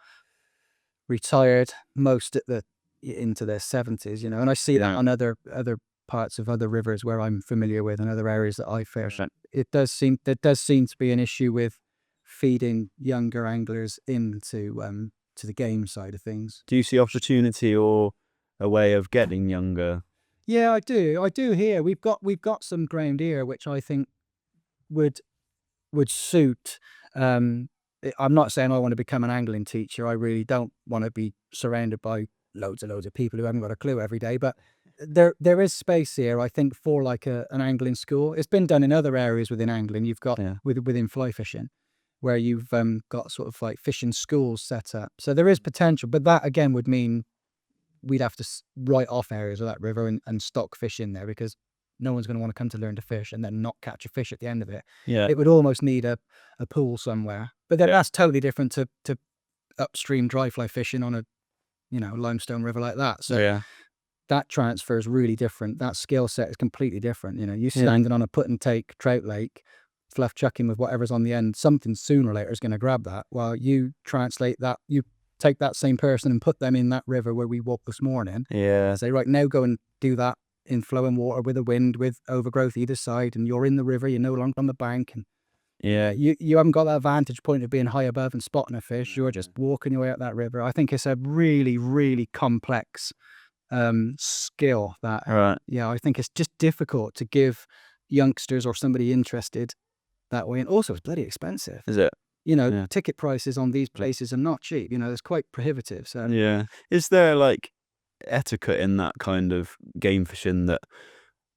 retired, most into their 70s, and I see that on other parts of other rivers where I'm familiar with and other areas that I fish. There does seem to be an issue with feeding younger anglers into to the game side of things. Do you see opportunity or a way of getting younger? Yeah, I do here. We've got some ground here which I think would suit. I'm not saying I want to become an angling teacher. I really don't want to be surrounded by loads of people who haven't got a clue every day. But there is space here, I think, for like an angling school. It's been done in other areas within angling. You've got within fly fishing, where you've got sort of like fishing schools set up. So there is potential, but that again would mean we'd have to write off areas of that river and stock fish in there, because no one's going to want to come to learn to fish and then not catch a fish at the end of it. Yeah. It would almost need a pool somewhere. But then that's totally different to upstream dry fly fishing on a limestone river like that. So that transfer is really different. That skill set is completely different. You standing on a put and take trout lake, fluff chucking with whatever's on the end, something sooner or later is going to grab that. While you translate that, you take that same person and put them in that river where we walked this morning. Yeah. Say, right, now go and do that in flowing water with a wind, with overgrowth either side, and you're in the river, you're no longer on the bank, and you haven't got that vantage point of being high above and spotting a fish. You're just walking your way up that river. I think it's a really, really complex skill that I think it's just difficult to give youngsters or somebody interested that way. And also it's bloody expensive. Is it? Ticket prices on these places are not cheap. It's quite prohibitive. So is there like etiquette in that kind of game fishing that,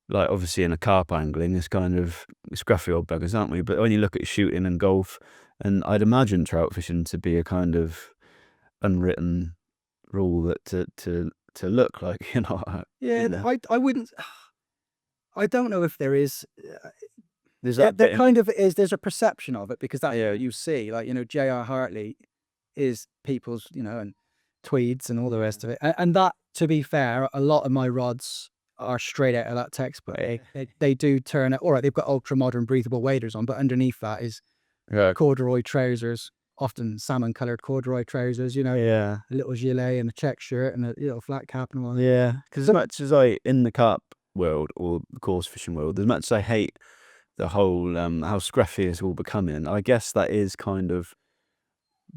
like, obviously in a carp angling, it's kind of scruffy old buggers, aren't we? But when you look at shooting and golf, and I'd imagine trout fishing to be a kind of unwritten rule that to look like, I wouldn't. I don't know if there is. There's there kind of is. There's a perception of it, because that's what you see. Like, J.R. Hartley is people's, and tweeds and all the rest of it. And that, to be fair, a lot of my rods are straight out of that textbook. They do turn it. All right, they've got ultra modern breathable waders on, but underneath that is corduroy trousers, often salmon coloured corduroy trousers. Yeah. A little gilet and a check shirt and a little flat cap and all that. Yeah, because as much as in the carp world or the coarse fishing world, as much as I hate the whole how scruffy it's all becoming, I guess that is kind of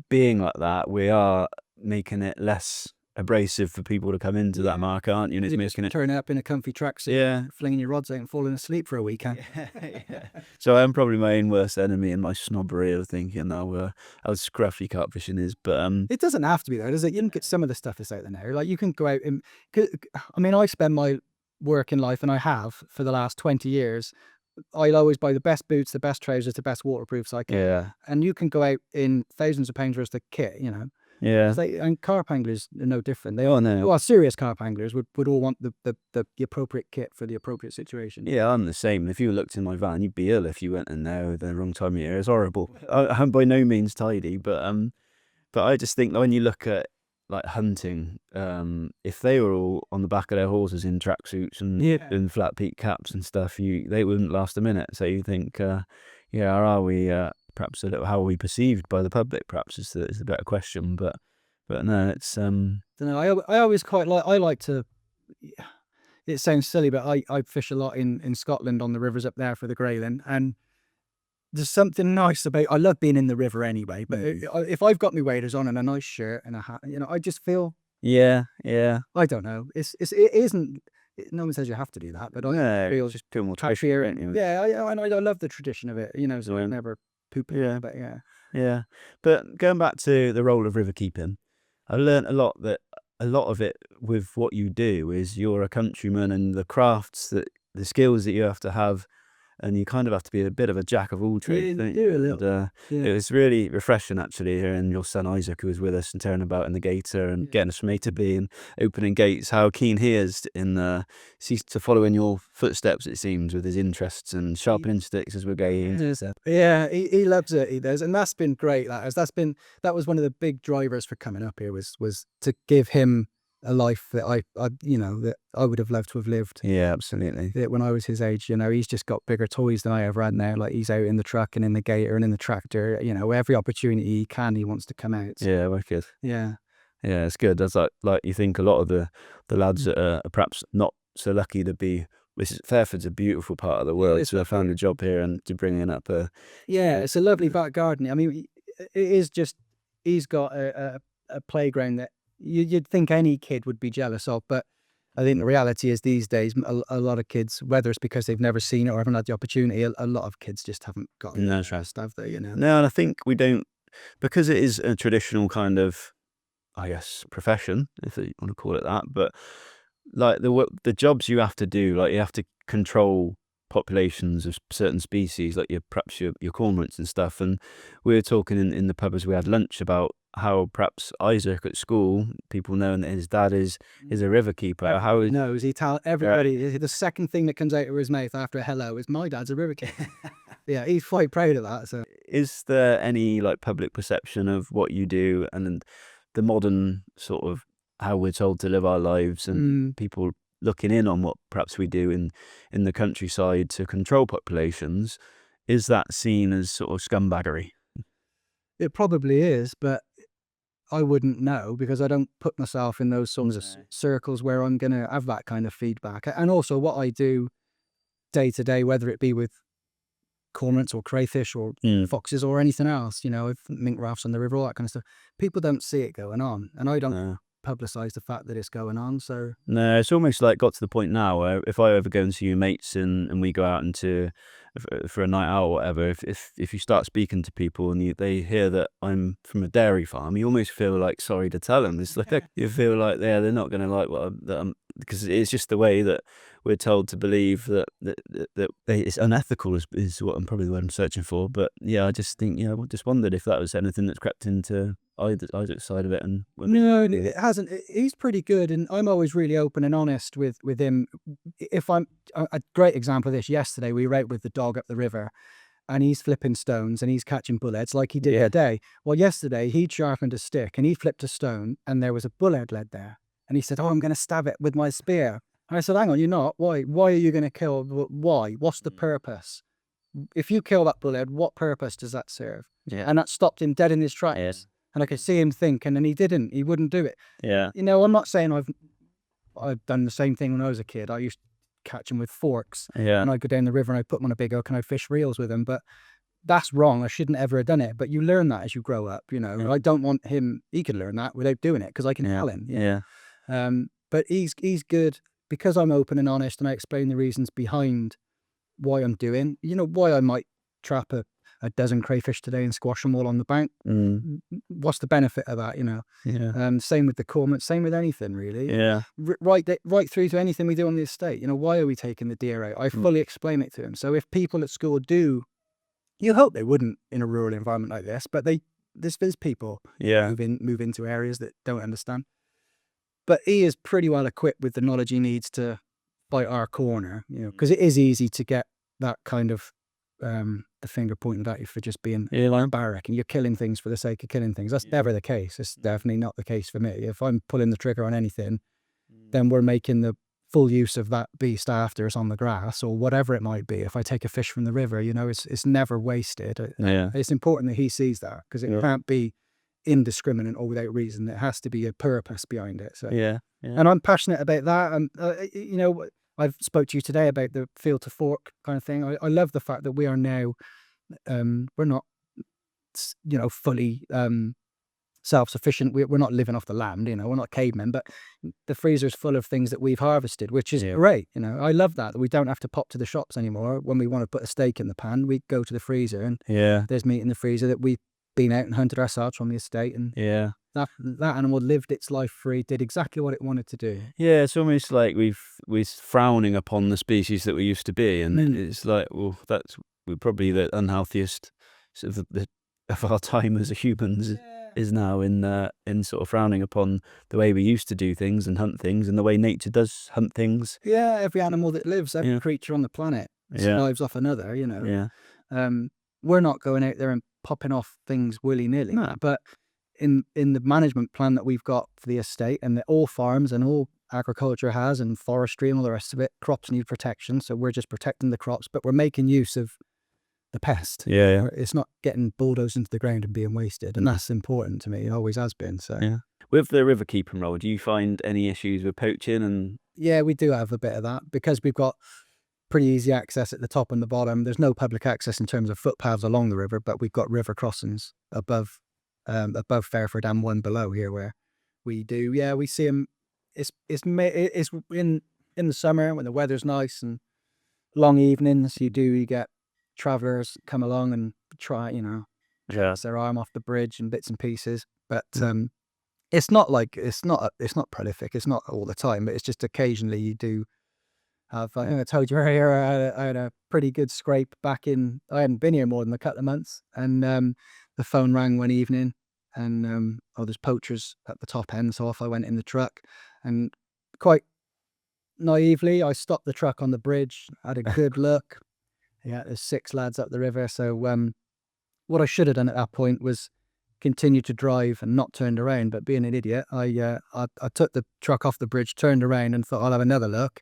being like that. We are making it less abrasive for people to come into that market, aren't you? And it's You're making it. turning up in a comfy tracksuit, flinging your rods out and falling asleep for a weekend. Yeah. So I'm probably my own worst enemy in my snobbery of thinking how scruffy carp fishing is. But it doesn't have to be though, does it? You can get some of the stuff that's out there now. Like you can go out and, I mean, I spend my working life, and I have for the last 20 years. I'll always buy the best boots, the best trousers, the best waterproofs I can. Yeah. And you can go out in thousands of pounds worth of kit, Yeah. And carp anglers are no different. They are now. Well, serious carp anglers would all want the appropriate kit for the appropriate situation. Yeah, I'm the same. If you looked in my van, you'd be ill if you went in there at the wrong time of year. It's horrible. I'm by no means tidy, but I just think that when you look at like hunting, if they were all on the back of their horses in tracksuits and flat peak caps and stuff, they wouldn't last a minute. So you think, are we perhaps a little, how are we perceived by the public? Perhaps is the better question. But no, it's don't know. I always quite like to. It sounds silly, but I fish a lot in Scotland on the rivers up there for the grayling, and there's something nice about. I love being in the river anyway, but if I've got my waders on and a nice shirt and a hat, I just feel. Yeah. I don't know. It isn't. No one says you have to do that, but I feel just feel more happier. traditional. Yeah, I love the tradition of it. So I never poop. Yeah, but yeah. But going back to the role of river keeping, I learnt a lot that a lot of it with what you do is you're a countryman, and the crafts the skills that you have to have. And you kind of have to be a bit of a jack of all trades, don't you? A little. It was really refreshing, actually, hearing your son Isaac, who was with us and tearing about in the gator and getting us from A to B and opening gates, how keen he is to follow in your footsteps, it seems, with his interests and sharpening sticks as we're going. Yeah, he loves it, he does. And that's been great. That was one of the big drivers for coming up here was to give him a life that that I would have loved to have lived. Yeah, absolutely. When I was his age, he's just got bigger toys than I ever had now. Like he's out in the truck and in the gator and in the tractor. Every opportunity he can, he wants to come out. Yeah, wicked. Yeah, it's good. That's like you think a lot of the lads that are perhaps not so lucky to be. Fairford's a beautiful part of the world, so I found a job here and to bring in up a. Yeah, it's a lovely back garden. I mean, it is just he's got a playground that. You'd think any kid would be jealous of, but I think the reality is these days a lot of kids, whether it's because they've never seen it or haven't had the opportunity, a lot of kids just haven't got no trust, have they? No, and I think we don't, because it is a traditional kind of, I guess, profession, if you want to call it that. But like the jobs you have to do, like you have to control populations of certain species, like perhaps your cormorants and stuff. And we were talking in the pub as we had lunch about how perhaps Isaac at school, people knowing that his dad is a river keeper. How he knows, he tells everybody the second thing that comes out of his mouth after a hello is my dad's a river keeper. Yeah, he's quite proud of that. So, is there any like public perception of what you do and the modern sort of how we're told to live our lives and people looking in on what perhaps we do in the countryside to control populations? Is that seen as sort of scumbaggery? It probably is, but I wouldn't know because I don't put myself in those sorts of circles where I'm going to have that kind of feedback. And also what I do day to day, whether it be with cormorants or crayfish or foxes or anything else, mink rafts on the river, all that kind of stuff, people don't see it going on. And I don't publicise the fact that it's going on. So no, it's almost like got to the point now where if I ever go and see your mates and we go out into for a night out or whatever, if you start speaking to people and they hear that I'm from a dairy farm, you almost feel like sorry to tell them. It's like you feel like they're not going to like what I'm because it's just the way that we're told to believe that it's unethical is what probably the word I'm searching for. But yeah, I just think I just wondered if that was anything that's crept into either side of it. And no, it hasn't. He's pretty good, and I'm always really open and honest with him. If I'm a great example of this, yesterday we were out with the dog up the river, and he's flipping stones and he's catching bullheads like he did today. Well, yesterday he'd sharpened a stick and he flipped a stone, and there was a bullhead lead there, and he said, "Oh, I'm going to stab it with my spear." And I said, hang on, you're not. Why? Why are you going to kill? Why? What's the purpose? If you kill that bullet, what purpose does that serve? Yeah. And that stopped him dead in his tracks. Yeah. And I could see him thinking, and he didn't. He wouldn't do it. Yeah. You know, I'm not saying I've done the same thing when I was a kid. I used to catch him with forks. Yeah. And I'd go down the river and I'd put him on a big hook and I'd fish reels with him. But that's wrong. I shouldn't ever have done it. But you learn that as you grow up, you know. Yeah. I don't want him, he could learn that without doing it because I can tell him. Yeah. But he's good because I'm open and honest and I explain the reasons behind why I'm doing, you know, why I might trap a dozen crayfish today and squash them all on the bank. What's the benefit of that, you know? Yeah. Same with the cormorant, same with anything really. Yeah. Right through to anything we do on the estate. You know, why are we taking the deer out? I fully explain it to him. So if people at school do, you hope they wouldn't in a rural environment like this, but there's people move into areas that don't understand. But he is pretty well equipped with the knowledge he needs to fight our corner, you know, because it is easy to get that kind of the finger pointed at you for just being barbaric and you're killing things for the sake of killing things. That's never the case. It's definitely not the case for me. If I'm pulling the trigger on anything, then we're making the full use of that beast after it's on the grass or whatever it might be. If I take a fish from the river, you know, it's never wasted. It's important that he sees that because it can't be indiscriminate or without reason. There has to be a purpose behind it. So and I'm passionate about that. And you know, I've spoke to you today about the field to fork kind of thing. I love the fact that we are now we're not, you know, fully self-sufficient. We're not living off the land, you know, we're not cavemen, but the freezer's full of things that we've harvested, which is great. You know, I love that we don't have to pop to the shops anymore. When we want to put a steak in the pan, we go to the freezer and there's meat in the freezer that we've been out and hunted ourselves from the estate, and that animal lived its life free, did exactly what it wanted to do. Yeah, it's almost like we're frowning upon the species that we used to be, and it's like, well, we're probably the unhealthiest sort of our time as humans is now in sort of frowning upon the way we used to do things and hunt things and the way nature does hunt things. Yeah, every animal that lives, every creature on the planet survives off another, you know. We're not going out there and popping off things willy-nilly. No. But in the management plan that we've got for the estate and that all farms and all agriculture has and forestry and all the rest of it, crops need protection. So we're just protecting the crops, but we're making use of the pest. It's not getting bulldozed into the ground and being wasted. And that's important to me. It always has been. So with the river keeping role, do you find any issues with poaching? And yeah, we do have a bit of that because we've got pretty easy access at the top and the bottom. There's no public access in terms of footpaths along the river, but we've got river crossings above Fairford and one below here where we do. Yeah, we see them. It's in the summer when the weather's nice and long evenings. You get travellers come along and try, you know, pass their arm off the bridge and bits and pieces. But it's not prolific. It's not all the time, but it's just occasionally you do. I think I told you earlier, I had a pretty good scrape back in. I hadn't been here more than a couple of months, and the phone rang one evening, and there's poachers at the top end. So off I went in the truck, and quite naively, I stopped the truck on the bridge, had a good look. Yeah, there's 6 lads up the river. So what I should have done at that point was continue to drive and not turned around. But being an idiot, I took the truck off the bridge, turned around, and thought I'll have another look.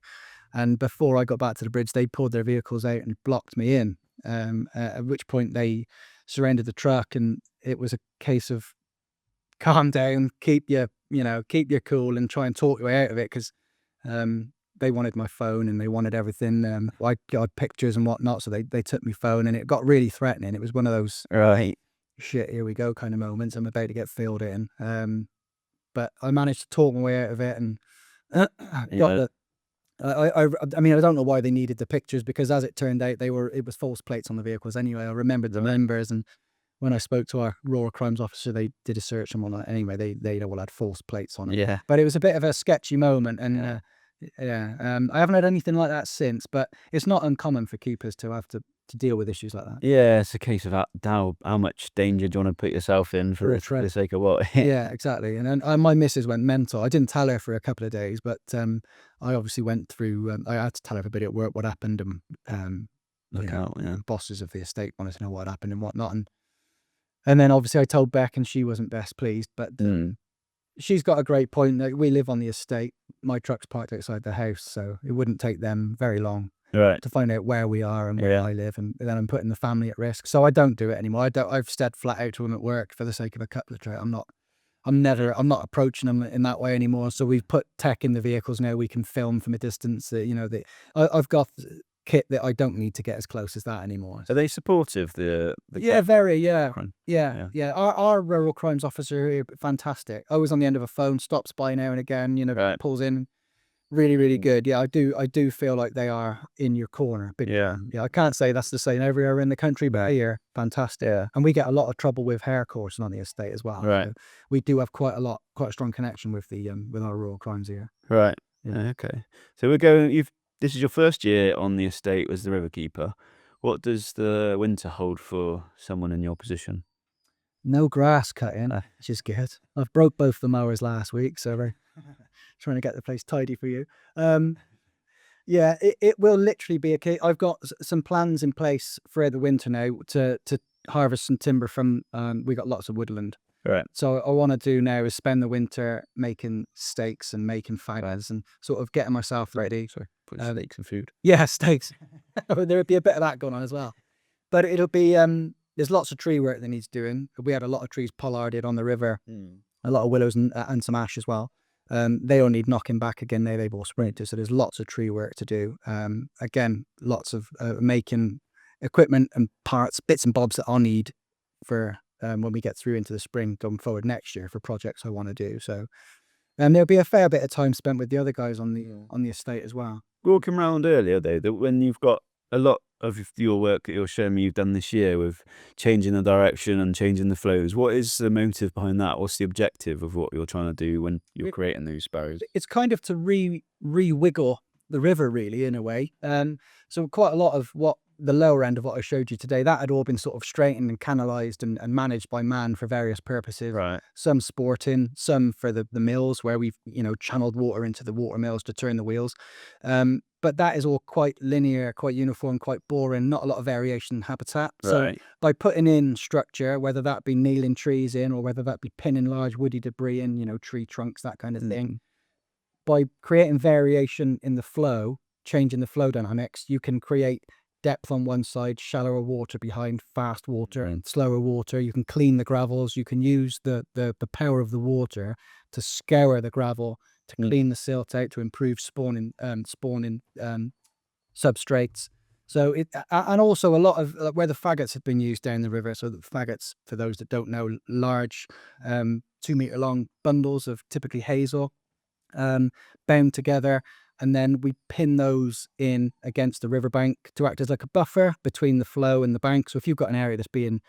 And before I got back to the bridge, they pulled their vehicles out and blocked me in. At which point they surrounded the truck, and it was a case of calm down, keep your cool, and try and talk your way out of it because they wanted my phone and they wanted everything. I got pictures and whatnot, so they took my phone, and it got really threatening. It was one of those shit, here we go kind of moments. I'm about to get filled in, but I managed to talk my way out of it and got the. I mean, I don't know why they needed the pictures because, as it turned out, it was false plates on the vehicles anyway. I remembered the numbers, and when I spoke to our rural crimes officer, they did a search and whatnot. Anyway, they all had false plates on it. But it was a bit of a sketchy moment, and I haven't had anything like that since. But it's not uncommon for keepers to have to deal with issues like that. Yeah, it's a case of how much danger do you want to put yourself in for the sake of what? Yeah, exactly. And my missus went mental. I didn't tell her for a couple of days, but I obviously went through. I had to tell everybody at work what happened, and Look out, bosses of the estate wanted to know what happened and whatnot, and then obviously I told Beck, and she wasn't best pleased. But she's got a great point. Like, we live on the estate. My truck's parked outside the house, so it wouldn't take them very long Right. to find out where we are and where Yeah. I live, and then I'm putting the family at risk. So I don't do it anymore. I've said flat out to them at work, for the sake of a couple of trout, I'm not approaching them in that way anymore. So we've put tech in the vehicles now. We can film from a distance. I've got kit that I don't need to get as close as that anymore. Are they supportive? Yeah, very, yeah. crime? Yeah. Our rural crimes officer here, fantastic. Always on the end of a phone, stops by now and again, Right. pulls in. Really, really good. Yeah, I do feel like they are in your corner. But Yeah. yeah, I can't say that's the same everywhere in the country, but here, fantastic. Yeah. And we get a lot of trouble with hair coursing on the estate as well. Right. So we do have quite a strong connection with with our rural crimes here. Right. Yeah. Okay. So this is your first year on the estate as the riverkeeper. What does the winter hold for someone in your position? No grass cutting, which is good. I've broke both the mowers last week, so we're trying to get the place tidy for you. Yeah, it will literally be a case. I've got some plans in place for the winter now to harvest some timber from. We got lots of woodland. Right. So what I want to do now is spend the winter making steaks and making faggots and sort of getting myself ready. Sorry. Put steaks and food. Yeah, steaks. There would be a bit of that going on as well. But it'll be there's lots of tree work that needs doing. We had a lot of trees pollarded on the river, a lot of willows and some ash as well. They all need knocking back again. They've all sprinted, so there's lots of tree work to do. Again, lots of making equipment and parts, bits and bobs that I'll need for when we get through into the spring going forward next year for projects I want to do. So there'll be a fair bit of time spent with the other guys on the estate as well. Walking around earlier though, that when you've got a lot of your work that you're showing me you've done this year with changing the direction and changing the flows, what is the motive behind that? What's the objective of what you're trying to do when you're creating those sparrows? It's kind of to re-wiggle the river, really, in a way. So quite a lot of what the lower end of what I showed you today, that had all been sort of straightened and canalised and managed by man for various purposes. Right. Some sporting, some for the mills where we've channeled water into the water mills to turn the wheels. But that is all quite linear, quite uniform, quite boring, not a lot of variation in habitat. So Right. by putting in structure, whether that be nailing trees in or whether that be pinning large woody debris in, tree trunks, that kind of thing, by creating variation in the flow, changing the flow dynamics, you can create depth on one side, shallower water behind, fast water and slower water. You can clean the gravels. You can use the power of the water to scour the gravel, to clean the silt out, to improve spawning substrates. So and also a lot of where the faggots have been used down the river. So the faggots, for those that don't know, large 2-meter long bundles of typically hazel, bound together, and then we pin those in against the riverbank to act as like a buffer between the flow and the bank. So if you've got an area that's being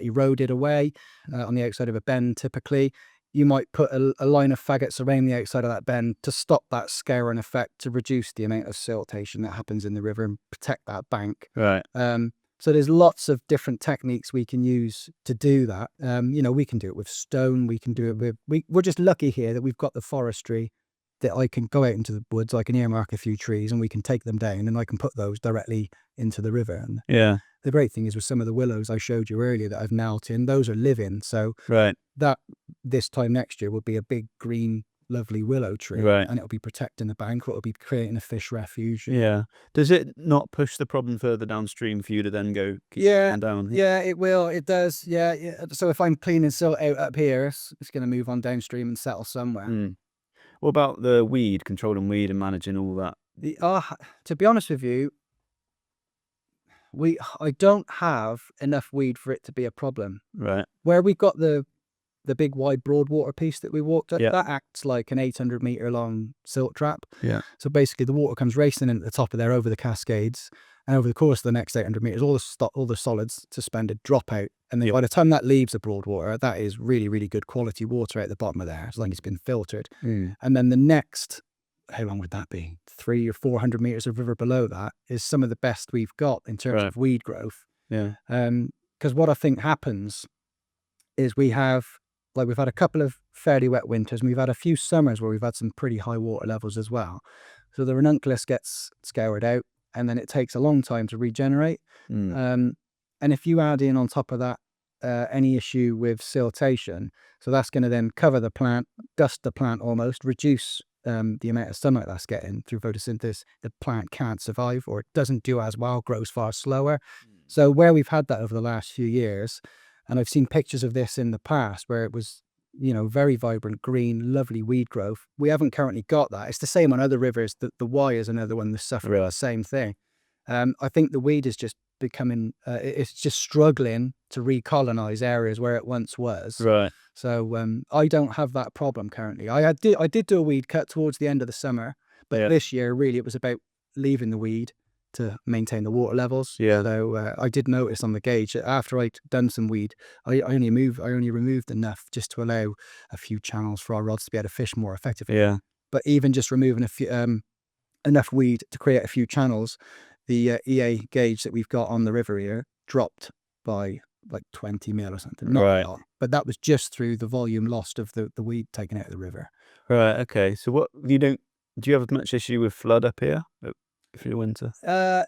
eroded away on the outside of a bend, typically, you might put a line of faggots around the outside of that bend to stop that scouring effect, to reduce the amount of siltation that happens in the river and protect that bank. Right. So there's lots of different techniques we can use to do that. We can do it with stone. We can do it with. We're just lucky here that we've got the forestry that I can go out into the woods. I can earmark a few trees and we can take them down, and I can put those directly into the river. And Yeah. the great thing is with some of the willows I showed you earlier that I've knelt in, those are living. So Right. that this time next year will be a big green, lovely willow tree, Right. and it'll be protecting the bank, or it'll be creating a fish refuge. Yeah. Does it not push the problem further downstream for you to then go keep Yeah, down? yeah, it will. It does. Yeah. So if I'm cleaning silt out up here, it's going to move on downstream and settle somewhere. What about the weed, controlling weed and managing all that? To be honest with you, I don't have enough weed for it to be a problem. Right. Where we've got the big wide broadwater piece that we walked up, Yeah. that acts like an 800-meter long silt trap. Yeah. So basically the water comes racing in at the top of there over the cascades, and over the course of the next 800 meters, all the solids suspended drop out. And then by the time that leaves the broadwater, that is really, really good quality water at the bottom of there. It's like it's been filtered. And then the next, how long would that be? 300 or 400 meters of river below that is some of the best we've got in terms of weed growth. Yeah. Because what I think happens is we've had a couple of fairly wet winters, and we've had a few summers where we've had some pretty high water levels as well. So the ranunculus gets scoured out, and then it takes a long time to regenerate. And if you add in on top of that any issue with siltation. So that's going to then cover the plant, dust the plant almost, reduce the amount of sunlight that's getting through photosynthesis. The plant can't survive, or it doesn't do as well, grows far slower. So where we've had that over the last few years, and I've seen pictures of this in the past where it was, very vibrant green, lovely weed growth. We haven't currently got that. It's the same on other rivers. The Wye is another one that's suffering the same thing. I think the weed is just becoming, it's just struggling to recolonize areas where it once was. Right. So I don't have that problem currently. I did do a weed cut towards the end of the summer, but this year really it was about leaving the weed to maintain the water levels. Yeah. So I did notice on the gauge that after I'd done some weed, I only removed enough just to allow a few channels for our rods to be able to fish more effectively. Yeah. But even just removing a few enough weed to create a few channels, the EA gauge that we've got on the river here dropped by like 20 mil or something. Not a lot, but that was just through the volume lost of the weed taken out of the river. Right. Okay. So do you have much issue with flood up here for the winter?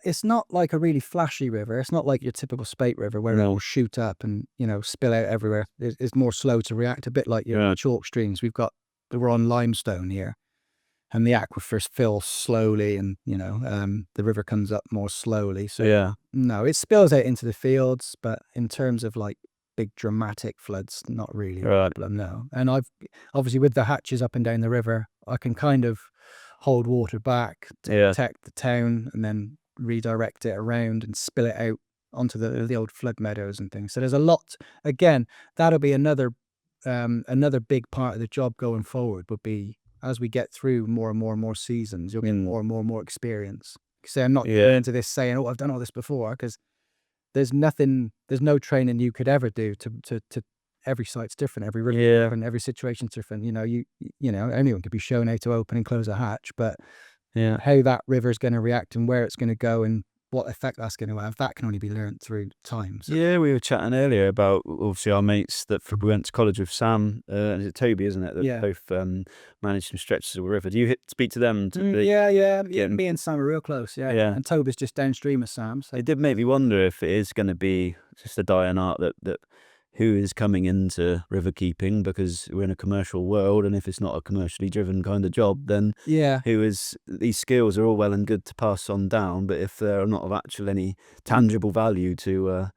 It's not like a really flashy river. It's not like your typical spate river where it will shoot up and spill out everywhere. It's more slow to react, a bit like your chalk streams. We're on limestone here, and the aquifers fill slowly, and the river comes up more slowly. So no, it spills out into the fields, but in terms of like big dramatic floods, not really a problem. No. And I've obviously, with the hatches up and down the river, I can kind of hold water back to protect the town, and then redirect it around and spill it out onto the old flood meadows and things. So there's a lot. Again, that'll be another big part of the job going forward. Would be, as we get through more and more seasons, you'll get more and more experience. So I'm not going into this saying, "Oh, I've done all this before," because there's no training you could ever do to every site's different, every river different, every situation's different. Anyone could be shown how to open and close a hatch, but how that river's going to react and where it's going to go and what effect that's going to have, that can only be learned through time. So. Yeah, we were chatting earlier about obviously our mates that we went to college with, Sam, and it's Toby, isn't it? That both managed some stretches of the river. Do you speak to them? Me and Sam are real close. Yeah. And Toby's just downstream of Sam. So. It did make me wonder if it is going to be just a dying art that who is coming into river keeping, because we're in a commercial world, and if it's not a commercially driven kind of job, then these skills are all well and good to pass on down, but if they're not of actual any tangible value to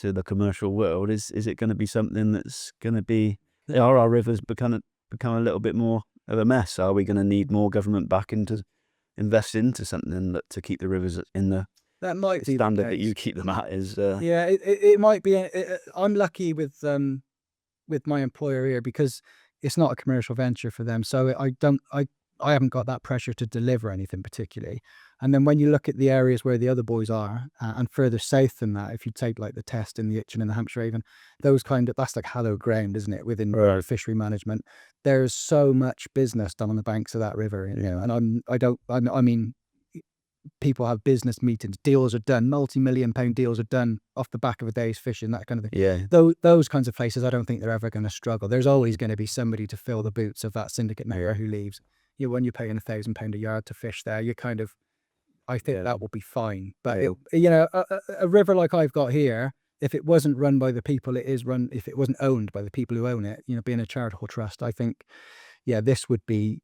the commercial world, is it going to be something that's going to be, are our rivers become a little bit more of a mess? Are we going to need more government backing to invest into something to keep the rivers in the standard that you keep them at? It might be. I'm lucky with my employer here, because it's not a commercial venture for them, so I haven't got that pressure to deliver anything particularly. And then when you look at the areas where the other boys are, and further south than that, if you take like the Test and the Itchen and the Hampshire Avon, that's like hallowed ground, isn't it, within fishery management? There's so much business done on the banks of that river, and I mean, people have business meetings, deals are done, multi-million-pound deals are done off the back of a day's fishing, that kind of thing. Yeah. Those kinds of places, I don't think they're ever going to struggle. There's always going to be somebody to fill the boots of that syndicate member who leaves. When you're paying £1,000 a yard to fish there, I think that will be fine. But a river like I've got here, if it wasn't run by the people if it wasn't owned by the people who own it, being a charitable trust, I think, this would be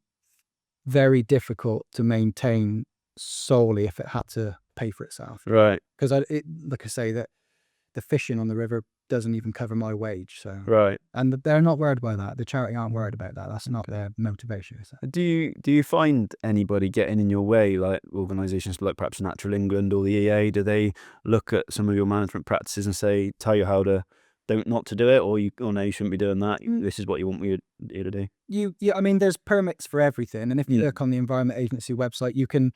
very difficult to maintain solely if it had to pay for itself. Right. Because like I say, that the fishing on the river doesn't even cover my wage. So and they're not worried about that. The charity aren't worried about that. That's not their motivation. So. Do you find anybody getting in your way, like organisations like perhaps Natural England or the EA? Do they look at some of your management practices and tell you how to not to do it, or no, you shouldn't be doing that, this is what you want me to do? I mean, there's permits for everything, and if you look on the Environment Agency website, you can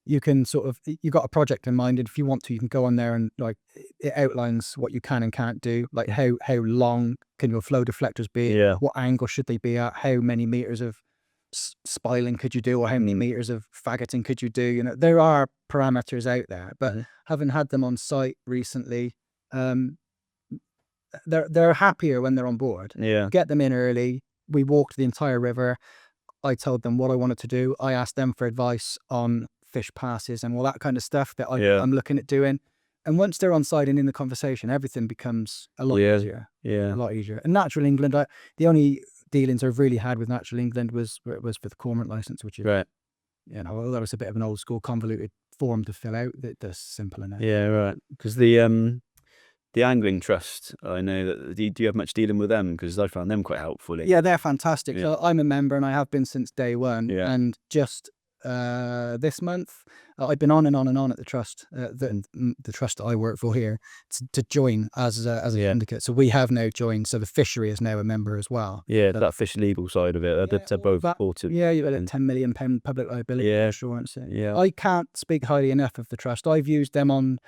you've got a project in mind, and if you want to, you can go on there and like it outlines what you can and can't do, like how long can your flow deflectors be, what angle should they be at, how many meters of spiling could you do, or how many meters of faggoting could you do. There are parameters out there, but having had them on site recently, they're happier when they're on board. Get them in early. We walked the entire river. I told them what I wanted to do. I asked them for advice on fish passes and all that kind of stuff that I'm looking at doing. And once they're on side and in the conversation, everything becomes a lot easier. Yeah. A lot easier. And Natural England, the only dealings I've really had with Natural England was for the cormorant license, which is, Right. you know, that was a bit of an old school convoluted form to fill out. That's simple enough. Yeah, right. Because the Angling Trust, I know that. Do you have much dealing with them? Because I found them quite helpful. Yeah, they're fantastic. Yeah. So I'm a member and I have been since day one. Yeah. And just this month, I've been on and on and on at the trust, the trust that I work for here, to join as a syndicate. So we have now joined. So the fishery is now a member as well. Yeah, that fish legal side of it. They're both important. Yeah, you've got a £10 million public liability insurance. Yeah. I can't speak highly enough of the trust. I've used them on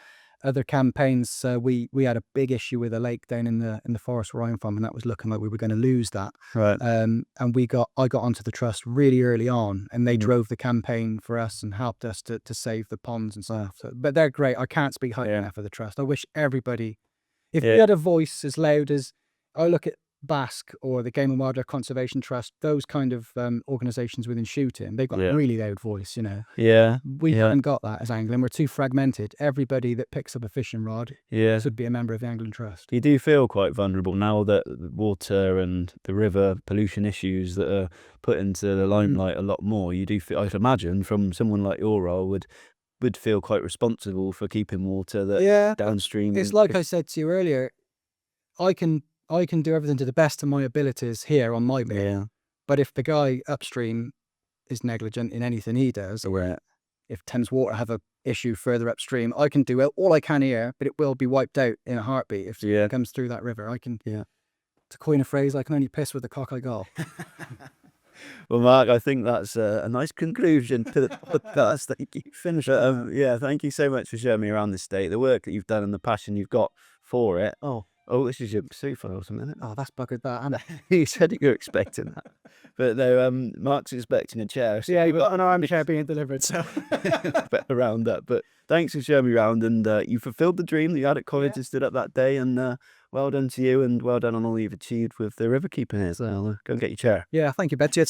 other campaigns. We had a big issue with a lake down in the forest where I'm from, and that was looking like we were going to lose that. Right. And I got onto the trust really early on, and they drove the campaign for us and helped us to save the ponds and stuff. So, but they're great. I can't speak highly enough of the trust. I wish everybody, if we had a voice as loud as, I look at Basque or the Game and Wildlife Conservation Trust, those kind of organisations within shooting, they've got a really loud voice, you know. Yeah. We haven't got that as angling. We're too fragmented. Everybody that picks up a fishing rod should be a member of the Angling Trust. You do feel quite vulnerable now that the water and the river pollution issues that are put into the limelight a lot more. You do feel, I'd imagine, from someone like your role, would feel quite responsible for keeping water downstream. It's like I said to you earlier, I can do everything to the best of my abilities here on my bit. Yeah. But if the guy upstream is negligent in anything he does, or if Thames Water have a issue further upstream, I can do all I can here, but it will be wiped out in a heartbeat if it comes through that river. I can, to coin a phrase, I can only piss with the cock I got. Well, Mark, I think that's a nice conclusion to the podcast. Thank you. Finish thank you so much for showing me around the state, the work that you've done and the passion you've got for it. Oh, this is your suit file or something. Oh, that's buggered that, and you said you were expecting that. But no, Mark's expecting a chair. So you've got an armchair being delivered, so better around that. But thanks for showing me around, and you fulfilled the dream that you had at college and stood up that day, and well done to you, and well done on all you've achieved with the river keeping here. So I'll go and get your chair. Yeah, thank you, Betsy.